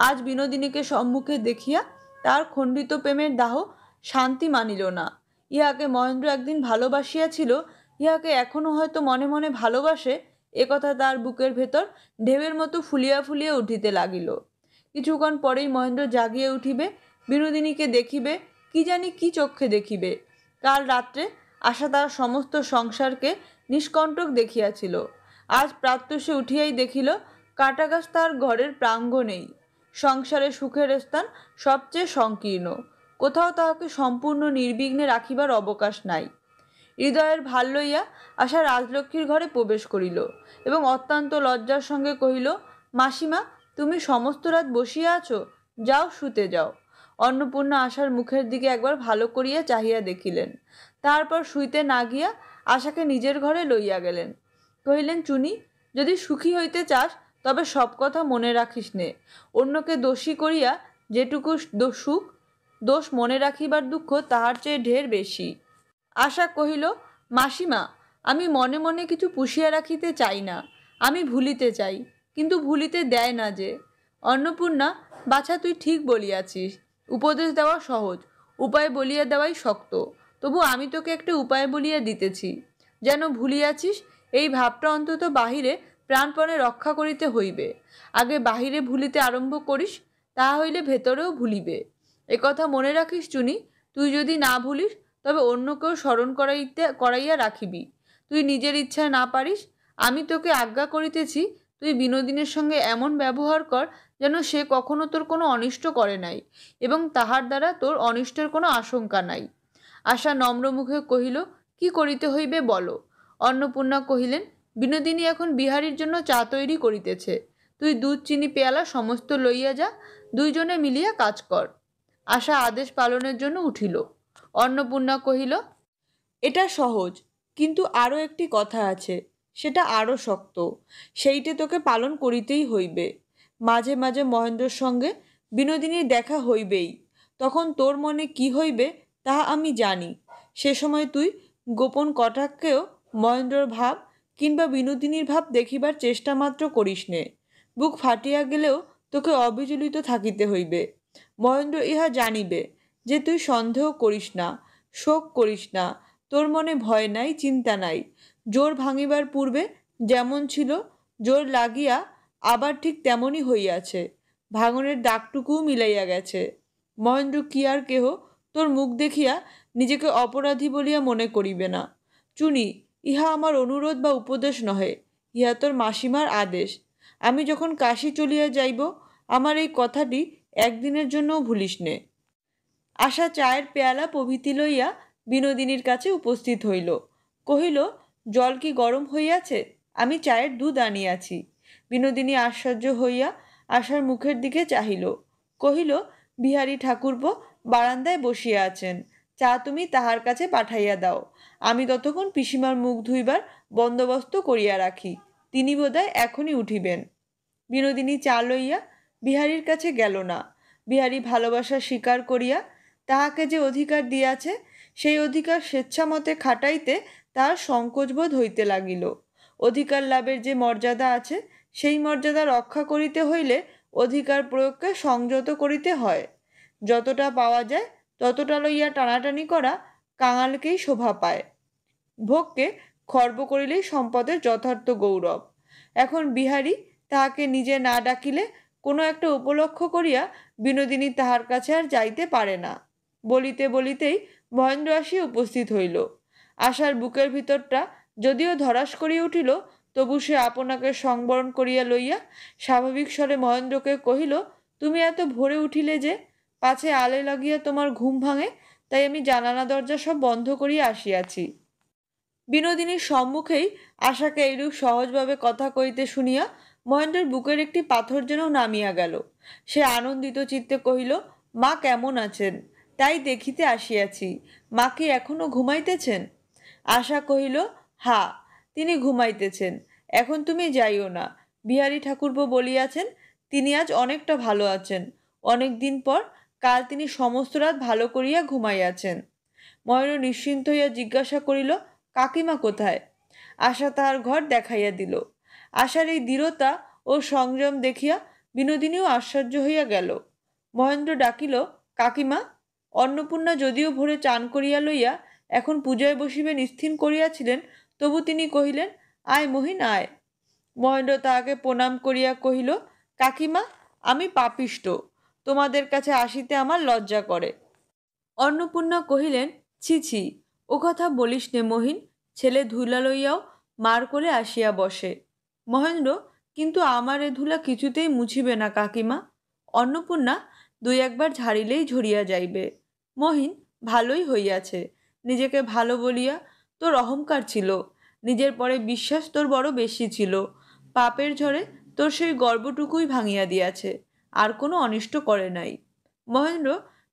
আজ বিনোদিনীকে সম্মুখে দেখিয়া তার খণ্ডিত প্রেমের দাহ শান্তি মানিল না। ইহাকে মহেন্দ্র একদিন ভালোবাসিয়াছিল, ইহাকে এখনো হয়তো মনে মনে ভালোবাসে, একথা তার বুকের ভেতর ঢেউয়ের মতো ফুলিয়া ফুলিয়া উঠিতে লাগিল। কিছুক্ষণ পরেই মহেন্দ্র জাগিয়া উঠিবে, বিনোদিনীকে দেখিবে, কি জানি কি চক্ষে দেখিবে। কাল রাত্রে আশা তার সমস্ত সংসারকে নিষ্কণ্টক দেখিয়াছিল। আজ প্রাত্যসে উঠিয়াই দেখিল কাঁটাগাছ তার ঘরের প্রাঙ্গণেই। সংসারে সুখের স্থান সবচেয়ে সংকীর্ণ, কোথাও তাহাকে সম্পূর্ণ নির্বিঘ্নে রাখিবার অবকাশ নাই। হৃদয়ের ভার লইয়া আশা রাজলক্ষ্মীর ঘরে প্রবেশ করিল এবং অত্যন্ত লজ্জার সঙ্গে কহিল, মাসিমা, তুমি সমস্ত রাত বসিয়া আছো, যাও শুতে যাও। অন্নপূর্ণা আশার মুখের দিকে একবার ভালো করিয়া চাহিয়া দেখিলেন, তারপর শুইতে না গিয়া আশাকে নিজের ঘরে লইয়া গেলেন। কহিলেন, চুনি, যদি সুখী হইতে চাস তবে সব কথা মনে রাখিস নে। অন্যকে দোষী করিয়া যেটুকু সুখ, দোষ মনে রাখিবার দুঃখ তাহার চেয়ে ঢের বেশি। আশা কহিল, মাসিমা, আমি মনে মনে কিছু পুষিয়া রাখিতে চাই না, আমি ভুলিতে চাই, কিন্তু ভুলিতে দেয় না যে। অন্নপূর্ণা, বাছা, তুই ঠিক বলিয়াছিস। উপদেশ দেওয়া সহজ, উপায় বলিয়া দেওয়াই শক্ত। তবু আমি তোকে একটা উপায় বলিয়া দিতেছি, যেন ভুলিয়াছিস এই ভাবটা অন্তত বাহিরে প্রাণপণে রক্ষা করিতে হইবে। আগে বাহিরে ভুলিতে আরম্ভ করিস, তাহা হইলে ভেতরেও ভুলিবে। একথা মনে রাখিস চুনি, তুই যদি না ভুলিস তবে অন্যকেও স্মরণ করাইয়া রাখিবি। তুই নিজের ইচ্ছায় না পারিস, আমি তোকে আজ্ঞা করিতেছি, তুই বিনোদিনীর সঙ্গে এমন ব্যবহার কর যেন সে কখনো তোর কোনো অনিষ্ট করে নাই এবং তাহার দ্বারা তোর অনিষ্টের কোনো আশঙ্কা নাই। আশা নম্র মুখে কহিল, কি করিতে হইবে বলো। অন্নপূর্ণা কহিলেন, বিনোদিনী এখন বিহারীর জন্য চা তৈরি করিতেছে, তুই দুধ চিনি পেয়ালা সমস্ত লইয়া যা, দুইজনে মিলিয়া কাজ কর। আশা আদেশ পালনের জন্য উঠিল। অন্নপূর্ণা কহিল, এটা সহজ, কিন্তু আরও একটি কথা আছে, সেটা আরও শক্ত, সেইটে তোকে পালন করিতেই হইবে। মাঝে মাঝে মহেন্দ্রের সঙ্গে বিনোদিনীর দেখা হইবেই, তখন তোর মনে কি হইবে তাহা আমি জানি। সে সময় তুই গোপন কটাক্ষেও মহেন্দ্রর ভাব কিংবা বিনোদিনীর ভাব দেখিবার চেষ্টা মাত্র করিস নে। বুক ফাটিয়া গেলেও তোকে অবিচলিত থাকিতে হইবে। মহেন্দ্র ইহা জানিবে যে তুই সন্দেহ করিস না, শোক করিস না, তোর মনে ভয় নাই, চিন্তা নাই। জোর ভাঙিবার পূর্বে যেমন ছিল, জোর লাগিয়া আবার ঠিক তেমনই হইয়াছে, ভাঙনের দাগটুকুও মিলাইয়া গেছে। মহেন্দ্র কি আর কেহ তোর মুখ দেখিয়া নিজেকে অপরাধী বলিয়া মনে করিবে না। চুনি, ইহা আমার অনুরোধ বা উপদেশ নহে, ইহা তোর মাসিমার আদেশ। আমি যখন কাশী চলিয়া যাইব, আমার এই কথাটি একদিনের জন্যও ভুলিস নে। আশা চায়ের পেয়ালা প্রভৃতি লইয়া বিনোদিনীর কাছে উপস্থিত হইল। কহিল, জল কি গরম হইয়াছে? আমি চায়ের দুধ আনিয়াছি। বিনোদিনী আশ্চর্য হইয়া আশার মুখের দিকে চাহিল। কহিল, বিহারী ঠাকুরপো বারান্দায় বসিয়া আছেন, চা তুমি তাহার কাছে পাঠাইয়া দাও, আমি ততক্ষণ পিসিমার মুখ ধুইবার বন্দোবস্ত করিয়া রাখি, তিনি বোধহয় এখনই উঠিবেন। বিনোদিনী চা লইয়া বিহারীর কাছে গেল না। বিহারী ভালোবাসা স্বীকার করিয়া তাহাকে যে অধিকার দিয়াছে, সেই অধিকার স্বেচ্ছামতে খাটাইতে তাহার সংকোচবোধ হইতে লাগিল। অধিকার লাভের যে মর্যাদা আছে, সেই মর্যাদা রক্ষা করিতে হইলে অধিকার প্রয়োগকে সংযত করিতে হয়। যতটা পাওয়া যায় ততটা লইয়া টানাটানি করা কাঙালকেই শোভা পায়। ভোগকে খর্ব করিলেই সম্পদের যথার্থ গৌরব। এখন বিহারী তাহাকে নিজে না ডাকিলে কোনো একটা উপলক্ষ করিয়া বিনোদিনী তাহার কাছে আর যাইতে পারে না। বলিতে বলিতেই মহেন্দ্র আসিয়া উপস্থিত হইল। আশার বুকের ভিতরটা যদিও ধরাস করিয়া উঠিল, তবু সে আপনাকে সংবরণ করিয়া লইয়া স্বাভাবিক স্বরে মহেন্দ্রকে কহিল, তুমি এত ভোরে উঠিলে যে? পাছে আলে লাগিয়া তোমার ঘুম ভাঙে, তাই আমি জানালা দরজা সব বন্ধ করিয়া আসিয়াছি। বিনোদিনীর সম্মুখেই আশাকে এইরূপ সহজভাবে কথা কইতে শুনিয়া মহেন্দ্রের বুকের একটি পাথর যেন নামিয়া গেল। সে আনন্দিত চিত্তে কহিল, মা কেমন আছেন? তাই দেখিতে আসিয়াছি। মা কি এখনো ঘুমাইতেছেন? আশা কহিল, হা, তিনি ঘুমাইতেছেন, এখন তুমি যাইও না। বিহারী ঠাকুরপো বলিয়াছেন তিনি আজ অনেকটা ভালো আছেন। অনেক দিন পর কাল তিনি সমস্ত রাত ভালো করিয়া ঘুমাইয়াছেন। মহেন্দ্র নিশ্চিন্ত হইয়া জিজ্ঞাসা করিল, কাকিমা কোথায়? আশা তাহার ঘর দেখাইয়া দিল। আশার এই দৃঢ়তা ও সংযম দেখিয়া বিনোদিনীও আশ্চর্য হইয়া গেল। মহেন্দ্র ডাকিল, কাকিমা। অন্নপূর্ণা যদিও ভোরে চান করিয়া লইয়া এখন পূজায় বসিবে নিশ্চিন্ত করিয়াছিলেন, তবু তিনি কহিলেন, আয় মহিন আয়। মহেন্দ্র তাহাকে প্রণাম করিয়া কহিল, কাকিমা, আমি পাপিষ্ঠ, তোমাদের কাছে আসিতে আমার লজ্জা করে। অন্নপূর্ণা কহিলেন, ছি ছি, ও কথা বলিস নে মহিন, ছেলে ধুলা লইয়াও মার কোলে আসিয়া বসে। মহেন্দ্র, কিন্তু আমার এ ধুলা কিছুতেই মুছিবে না কাকিমা। অন্নপূর্ণা, দুই একবার ঝাড়িলেই ঝরিয়া যাইবে। মহিন, ভালোই হইয়াছে। নিজেকে ভালো বলিয়া তোর অহংকার ছিল, নিজের পরে বিশ্বাস তোর বড় বেশি ছিল। পাপের ঝড়ে তোর সেই গর্বটুকুই ভাঙিয়া দিয়াছে, আর কোনো অনিষ্ট করে নাই। মহেন্দ্র,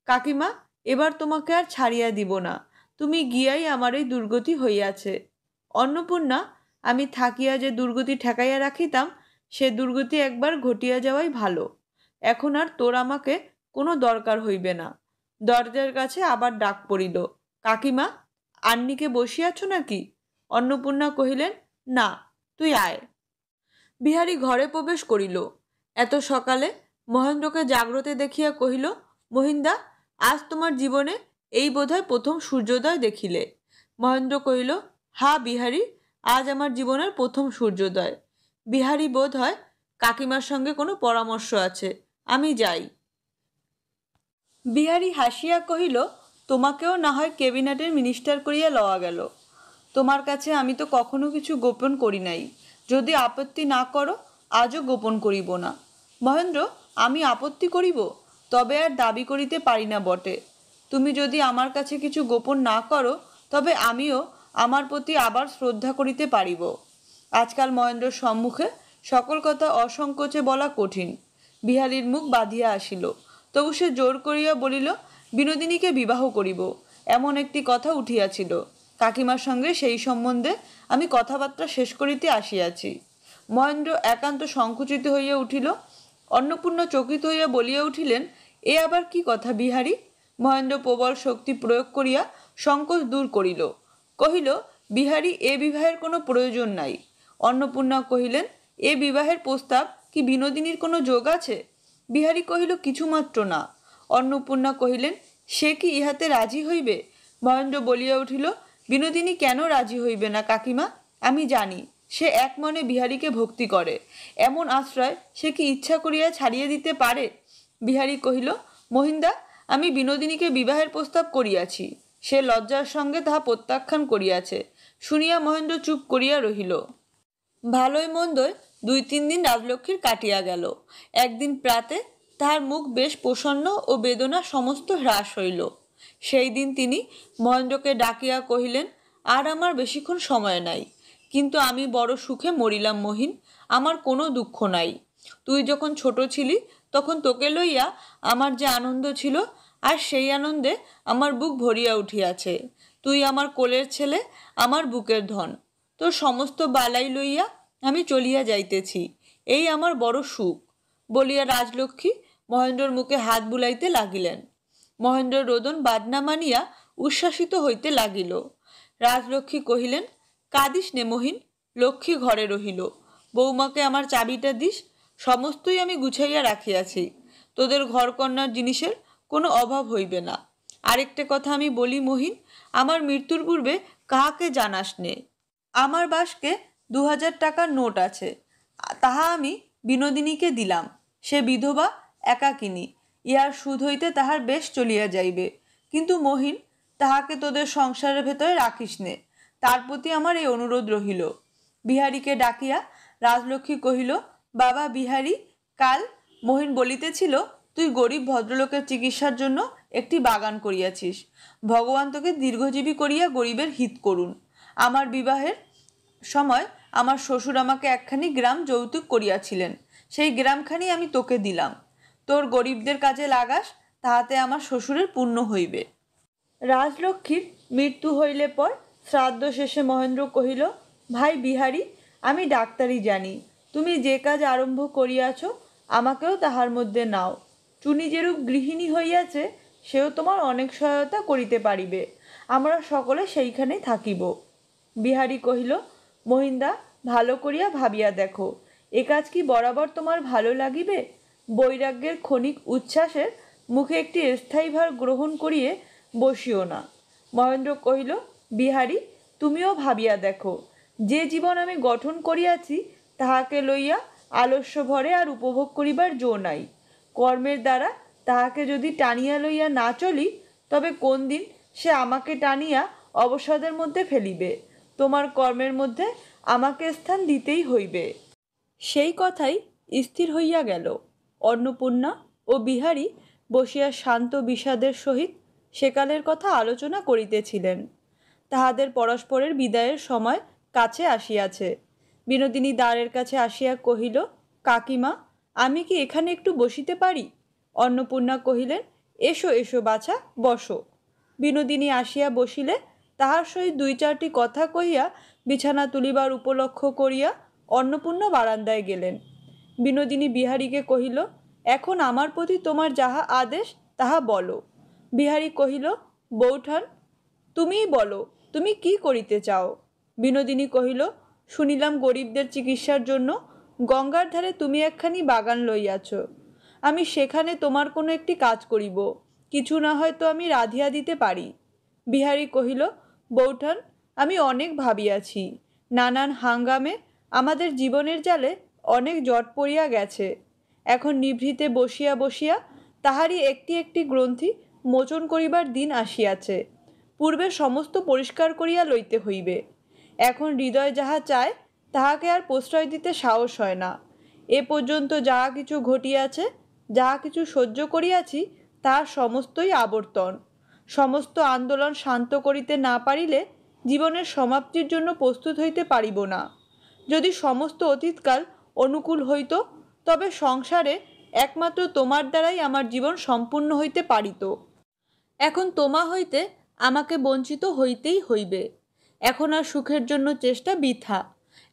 কাকিমা, এবার তোমাকে আর ছাড়িয়া দিব না, তুমি গিয়াই আমার এই দুর্গতি হইয়াছে। অন্নপূর্ণা, আমি থাকিয়া যে দুর্গতি ঠেকাইয়া রাখিতাম, সে দুর্গতি একবার ঘটিয়া যাওয়াই ভালো। এখন আর তোর আমাকে কোনো দরকার হইবে না। দরজার কাছে আবার ডাক পড়িল, কাকিমা, আন্নিকে বসিয়াছ নাকি? অন্নপূর্ণা কহিলেন, না, তুই আয়। বিহারী ঘরে প্রবেশ করিল। এত সকালে মহেন্দ্রকে জাগ্রতে দেখিয়া কহিল, মহিন্দা, আজ তোমার জীবনে এই বোধহয় প্রথম সূর্যোদয় দেখিলে। মহেন্দ্র কহিল, হা বিহারী, আজ আমার জীবনের প্রথম সূর্যোদয়। বিহারী, বোধ হয় কাকিমার সঙ্গে কোনো পরামর্শ আছে, আমি যাই। বিহারী হাসিয়া কহিল, তোমাকেও না হয় ক্যাবিনেটের মিনিস্টার করিয়া লওয়া গেল। তোমার কাছে আমি তো কখনো কিছু গোপন করি নাই, যদি আপত্তি না করো আজও গোপন করিব না। মহেন্দ্র, আমি আপত্তি করিব? তবে আর দাবি করিতে পারি না বটে। তুমি যদি আমার কাছে কিছু গোপন না করো, তবে আমিও আমার প্রতি আবার শ্রদ্ধা করিতে পারিব। আজকাল মহেন্দ্রর সম্মুখে সকল কথা অসংকোচে বলা কঠিন। বিহারীর মুখ বাঁধিয়া আসিল, তবু সে জোর করিয়া বলিল, বিনোদিনীকে বিবাহ করিব, এমন একটি কথা উঠিয়াছিল। কাকিমার সঙ্গে সেই সম্বন্ধে আমি কথাবার্তা শেষ করিতে আসিয়াছি। মহেন্দ্র একান্ত সংকুচিত হইয়া উঠিল। অন্নপূর্ণা চকিত হইয়া বলিয়া উঠিলেন, এ আবার কি কথা বিহারী? মহেন্দ্র প্রবল শক্তি প্রয়োগ করিয়া সংকোচ দূর করিল। কহিল, বিহারী, এ বিবাহের কোনো প্রয়োজন নাই। অন্নপূর্ণা কহিলেন, এ বিবাহের প্রস্তাব কি বিনোদিনীর কোনো যোগ আছে? বিহারী কহিল, কিছুমাত্র না। অন্নপূর্ণা কহিলেন, সে কি ইহাতে রাজি হইবে? মহেন্দ্র বলিয়া উঠিল, বিনোদিনী কেন রাজি হইবে না কাকিমা? আমি জানি সে এক মনে বিহারীকে ভক্তি করে। এমন আশ্রয় সে কি ইচ্ছা করিয়া ছাড়িয়ে দিতে পারে? বিহারী কহিল, মহিন্দা, আমি বিনোদিনীকে বিবাহের প্রস্তাব করিয়াছি। সে লজ্জার সঙ্গে তাহা প্রত্যাখ্যান করিয়াছে। শুনিয়া মহেন্দ্র চুপ করিয়া রহিল। ভালোই মন্দই 2-3 দিন রাজলক্ষ্মীর কাটিয়া গেল। একদিন প্রাতে তাহার মুখ বেশ প্রসন্ন ও বেদনা সমস্ত হ্রাস হইল। সেই দিন তিনি মহেন্দ্রকে ডাকিয়া কহিলেন, আর আমার বেশিক্ষণ সময় নাই, কিন্তু আমি বড় সুখে মরিলাম মহিন, আমার কোনো দুঃখ নাই। তুই যখন ছোট ছিলি তখন তোকে লইয়া আমার যে আনন্দ ছিল, আর সেই আনন্দে আমার বুক ভরিয়া উঠিয়াছে। তুই আমার কোলের ছেলে, আমার বুকের ধন। তোর সমস্ত বালাই লইয়া আমি চলিয়া যাইতেছি, এই আমার বড় সুখ। বলিয়া রাজলক্ষ্মী মহেন্দ্রর মুখে হাত বুলাইতে লাগিলেন। মহেন্দ্র রোদন বাদনা মানিয়া উচ্ছ্বাসিত হইতে লাগিল। রাজলক্ষ্মী কহিলেন, কাঁদিস নে মহিন, লক্ষ্মী ঘরে রহিল। বৌমাকে আমার চাবিটা দিস, সমস্তই আমি গুছাইয়া রাখিয়াছি। তোদের ঘরকন্যার জিনিসের কোনো অভাব হইবে না। আরেকটা কথা আমি বলি মহিন, আমার মৃত্যুর পূর্বে কাহাকে জানাস নে। আমার বাস্কে 2000 টাকার নোট আছে, তাহা আমি বিনোদিনীকে দিলাম। সে বিধবা, একাকিনী, ইহার সুদ হইতে তাহার বেশ চলিয়া যাইবে। কিন্তু মহিন, তাহাকে তোদের সংসারের ভেতরে রাখিস নে, তার প্রতি আমার এই অনুরোধ রহিল। বিহারীকে ডাকিয়া রাজলক্ষ্মী কহিল, বাবা বিহারী, কাল মহিন বলিতেছিল তুই গরিব ভদ্রলোকের চিকিৎসার জন্য একটি বাগান করিয়াছিস। ভগবান তোকে দীর্ঘজীবী করিয়া গরিবের হিত করুন। আমার বিবাহের সময় আমার শ্বশুর আমাকে একখানি গ্রাম যৌতুক করিয়াছিলেন, সেই গ্রামখানি আমি তোকে দিলাম। তোর গরিবদের কাজে লাগাস, তাহাতে আমার শ্বশুরের পুণ্য হইবে। রাজলক্ষ্মীর মৃত্যু হইলে পর শ্রাদ্ধ শেষে মহেন্দ্র কহিল, ভাই বিহারী, আমি ডাক্তারি জানি, তুমি যে কাজ আরম্ভ করিয়াছ আমাকেও তাহার মধ্যে নাও। টুনি যেরূপ গৃহিণী হইয়াছে সেও তোমার অনেক সহায়তা করিতে পারিবে। আমরা সকলে সেইখানেই থাকিব। বিহারী কহিল, মহিন্দা, ভালো করিয়া ভাবিয়া দেখো, এ কাজ কি বরাবর তোমার ভালো লাগিবে? বৈরাগ্যের ক্ষণিক উচ্ছ্বাসের মুখে একটি স্থায়ী ভার গ্রহণ করিয়ে বসিও না। মহেন্দ্র কহিল, বিহারী, তুমিও ভাবিয়া দেখো, যে জীবন আমি গঠন করিয়াছি তাহাকে লইয়া আলস্য ভরে আর উপভোগ করিবার জো নাই। কর্মের দ্বারা তাহাকে যদি টানিয়া লইয়া না চলি, তবে কোন দিন সে আমাকে টানিয়া অবসাদের মধ্যে ফেলিবে। তোমার কর্মের মধ্যে আমাকে স্থান দিতেই হইবে। সেই কথাই স্থির হইয়া গেল। অন্নপূর্ণা ও বিহারী বসিয়া শান্ত বিষাদের সহিত সেকালের কথা আলোচনা করিতেছিলেন। তাহাদের পরস্পরের বিদায়ের সময় কাছে আসিয়াছে। বিনোদিনী দ্বারের কাছে আসিয়া কহিল, কাকিমা, আমি কি এখানে একটু বসিতে পারি? অন্নপূর্ণা কহিলেন, এসো এসো বাছা, বসো। বিনোদিনী আসিয়া বসিলে তাহার সহিত দুই চারটি কথা কহিয়া বিছানা তুলিবার উপলক্ষ করিয়া অন্নপূর্ণা বারান্দায় গেলেন। বিনোদিনী বিহারীকে কহিল, এখন আমার প্রতি তোমার যাহা আদেশ তাহা বলো। বিহারী কহিল, বৌঠান, তুমিই বলো, তুমি কি করিতে চাও? বিনোদিনী কহিল, শুনিলাম গরিবদের চিকিৎসার জন্য গঙ্গার ধারে তুমি একখানি বাগান লইয়াছ। আমি সেখানে তোমার কোনো একটি কাজ করিব, কিছু না হয়তো আমি রাধিয়া দিতে পারি। বিহারী কহিল, বৌঠান, আমি অনেক ভাবিয়াছি। নানান হাঙ্গামে আমাদের জীবনের জালে অনেক জট পড়িয়া গেছে। এখন নিভৃতে বসিয়া বসিয়া তাহারই একটি একটি গ্রন্থি মোচন করিবার দিন আসিয়াছে। পূর্বে সমস্ত পরিষ্কার করিয়া লইতে হইবে। এখন হৃদয় যাহা চায় তাহাকে আর প্রশ্রয় দিতে সাহস হয় না। এ পর্যন্ত যাহা কিছু ঘটিয়াছে, যাহা কিছু সহ্য করিয়াছি, তাহা সমস্তই আবর্তন। সমস্ত আন্দোলন শান্ত করিতে না পারিলে জীবনের সমাপ্তির জন্য প্রস্তুত হইতে পারিব না। যদি সমস্ত অতীতকাল অনুকূল হইত, তবে সংসারে একমাত্র তোমার দ্বারাই আমার জীবন সম্পূর্ণ হইতে পারিত। এখন তোমা হইতে আমাকে বঞ্চিত হইতেই হইবে। এখন আর সুখের জন্য চেষ্টা বৃথা।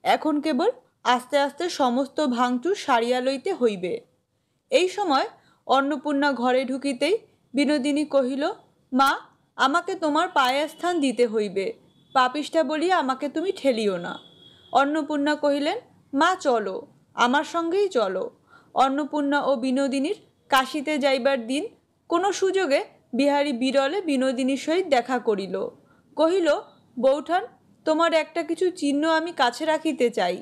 এখন কেবল আস্তে আস্তে সমস্ত ভাঙচুর সারিয়া লইতে হইবে। এই সময় অন্নপূর্ণা ঘরে ঢুকিতেই বিনোদিনী কহিল, মা, আমাকে তোমার পায়ে স্থান দিতে হইবে। পাপিষ্ঠা বলিয়া আমাকে তুমি ঠেলিও না। অন্নপূর্ণা কহিলেন, মা, চলো, আমার সঙ্গেই চলো। অন্নপূর্ণা ও বিনোদিনীর কাশীতে যাইবার দিন কোনো সুযোগে বিহারী বিরলে বিনোদিনীর সহিত দেখা করিল। কহিল, বৌঠান, তোমার একটা কিছু চিহ্ন আমি কাছে রাখিতে চাই।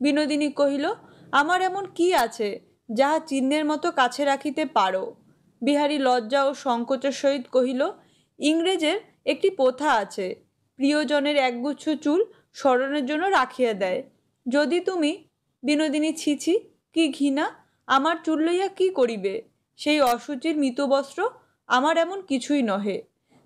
বিনোদিনী কহিল, আমার এমন কি আছে যাহা চিহ্নের মতো কাছে রাখিতে পারো? বিহারী লজ্জা ও সংকোচের সহিত কহিল, ইংরেজের একটি প্রথা আছে, প্রিয়জনের একগুচ্ছ চুল স্মরণের জন্য রাখিয়া দেয়। যদি তুমি— বিনোদিনী, ছিছি, কি ঘৃণা! আমার চুল লইয়া কি করিবে? সেই অসুচির মৃতবস্ত্র আমার এমন কিছুই নহে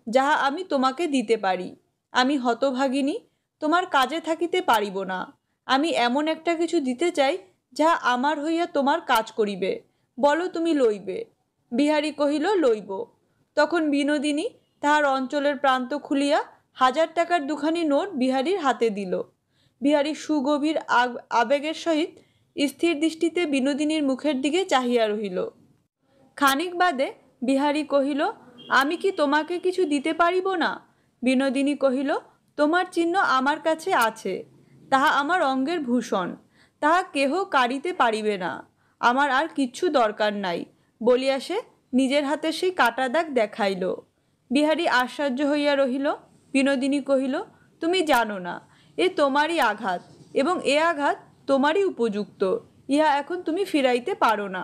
যাহা আমি তোমাকে দিতে পারি। আমি হতভাগিনী, তোমার কাজে থাকিতে পারিব না। আমি এমন একটা কিছু দিতে চাই যাহা আমার হইয়া তোমার কাজ করিবে। বলো, তুমি লইবে? বিহারী কহিল, লইব। তখন বিনোদিনী তাহার অঞ্চলের প্রান্ত খুলিয়া 1000 টাকার দুখানি নোট বিহারীর হাতে দিল। বিহারী সুগভীর আবেগের সহিত স্থির দৃষ্টিতে বিনোদিনীর মুখের দিকে চাহিয়া রহিল। খানিক বাদে বিহারী কহিল, আমি কি তোমাকে কিছু দিতে পারিব না? বিনোদিনী কহিল, তোমার চিহ্ন আমার কাছে আছে, তাহা আমার অঙ্গের ভূষণ, তাহা কেহ কাড়িতে পারিবে না। আমার আর কিচ্ছু দরকার নাই বলিয়া সে নিজের হাতে সেই কাটা দাগ দেখাইল। বিহারী আশ্চর্য হইয়া রহিল। বিনোদিনী কহিল, তুমি জানো না, এ তোমারই আঘাত, এবং এ আঘাত তোমারই উপযুক্ত। ইহা এখন তুমি ফিরাইতে পারো না।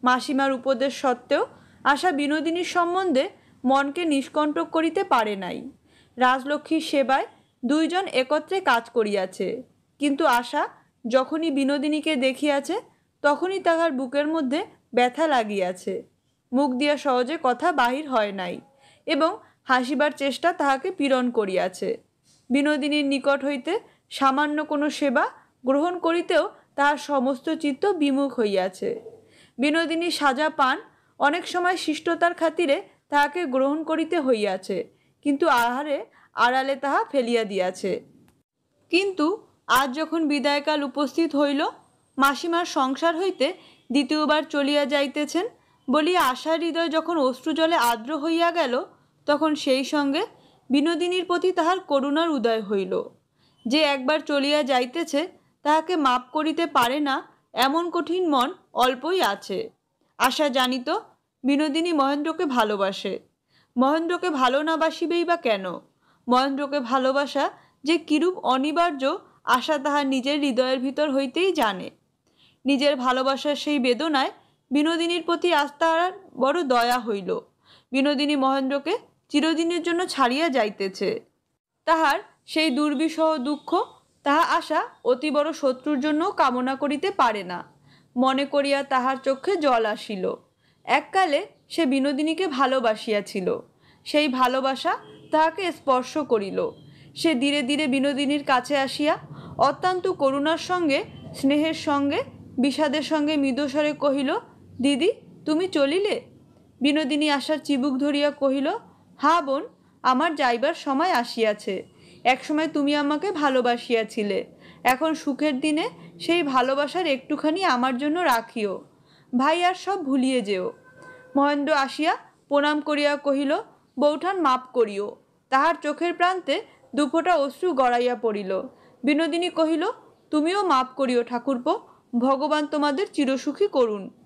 মাসিমার উপদেশ সত্ত্বেও আশা বিনোদিনীর সম্বন্ধে মনকে নিষ্কণ্টক করিতে পারে নাই। রাজলক্ষ্মীর সেবায় দুইজন একত্রে কাজ করিয়াছে, কিন্তু আশা যখনই বিনোদিনীকে দেখিয়াছে তখনই তাহার বুকের মধ্যে ব্যথা লাগিয়াছে। মুখ দিয়া সহজে কথা বাহির হয় নাই, এবং হাসিবার চেষ্টা তাহাকে পীড়ন করিয়াছে। বিনোদিনীর নিকট হইতে সামান্য কোনো সেবা গ্রহণ করিতেও তাহার সমস্ত চিত্ত বিমুখ হইয়াছে। বিনোদিনী সাজা পান অনেক সময় শিষ্টতার খাতিরে তাহাকে গ্রহণ করিতে হইয়াছে, কিন্তু আড়ালে তাহা ফেলিয়া দিয়াছে। কিন্তু আজ যখন বিদায়কাল উপস্থিত হইল, মাসিমার সংসার হইতে দ্বিতীয়বার চলিয়া যাইতেছেন বলিয়া আশার হৃদয় যখন অশ্রুজলে আর্দ্র হইয়া গেল, তখন সেই সঙ্গে বিনোদিনীর প্রতি তাহার করুণার উদয় হইল। যে একবার চলিয়া যাইতেছে তাহাকে মাপ করিতে পারে না এমন কঠিন মন অল্পই আছে। আশা জানিত বিনোদিনী মহেন্দ্রকে ভালোবাসে। মহেন্দ্রকে ভালো না বাসিবেই বা কেন? মহেন্দ্রকে ভালোবাসা যে কিরূপ অনিবার্য আশা তাহার নিজের হৃদয়ের ভিতর হইতেই জানে। নিজের ভালোবাসার সেই বেদনায় বিনোদিনীর প্রতি আজ তাহার বড় দয়া হইল। বিনোদিনী মহেন্দ্রকে চিরদিনের জন্য ছাড়িয়া যাইতেছে। তাহার সেই দুর্বিষহ দুঃখ তাহা আশা অতি বড় শত্রুর জন্য কামনা করিতে পারে না। মনে করিয়া তাহার চক্ষে জল আসিল। এককালে সে বিনোদিনীকে ভালোবাসিয়াছিল। সেই ভালোবাসা তাহাকে স্পর্শ করিল। সে ধীরে ধীরে বিনোদিনীর কাছে আসিয়া অত্যন্ত করুণার সঙ্গে, স্নেহের সঙ্গে, বিষাদের সঙ্গে মৃদুস্বরে কহিল, দিদি তুমি চলিলে? বিনোদিনী আশার চিবুক ধরিয়া কহিল, হা বোন, আমার যাইবার সময় আসিয়াছে। একসময় তুমি আমাকে ভালোবাসিয়াছিলে। এখন সুখের দিনে সেই ভালোবাসার একটুখানি আমার জন্য রাখিও। ভাই আর সব ভুলিয়ে যেও। মহেন্দ্র আসিয়া প্রণাম করিয়া কহিল, বৌঠান মাপ করিও। তাহার চোখের প্রান্তে দুফোঁটা অশ্রু গড়াইয়া পড়িল। বিনোদিনী কহিল, তুমিও মাপ করিও ঠাকুরপো, ভগবান তোমাদের চিরসুখী করুন।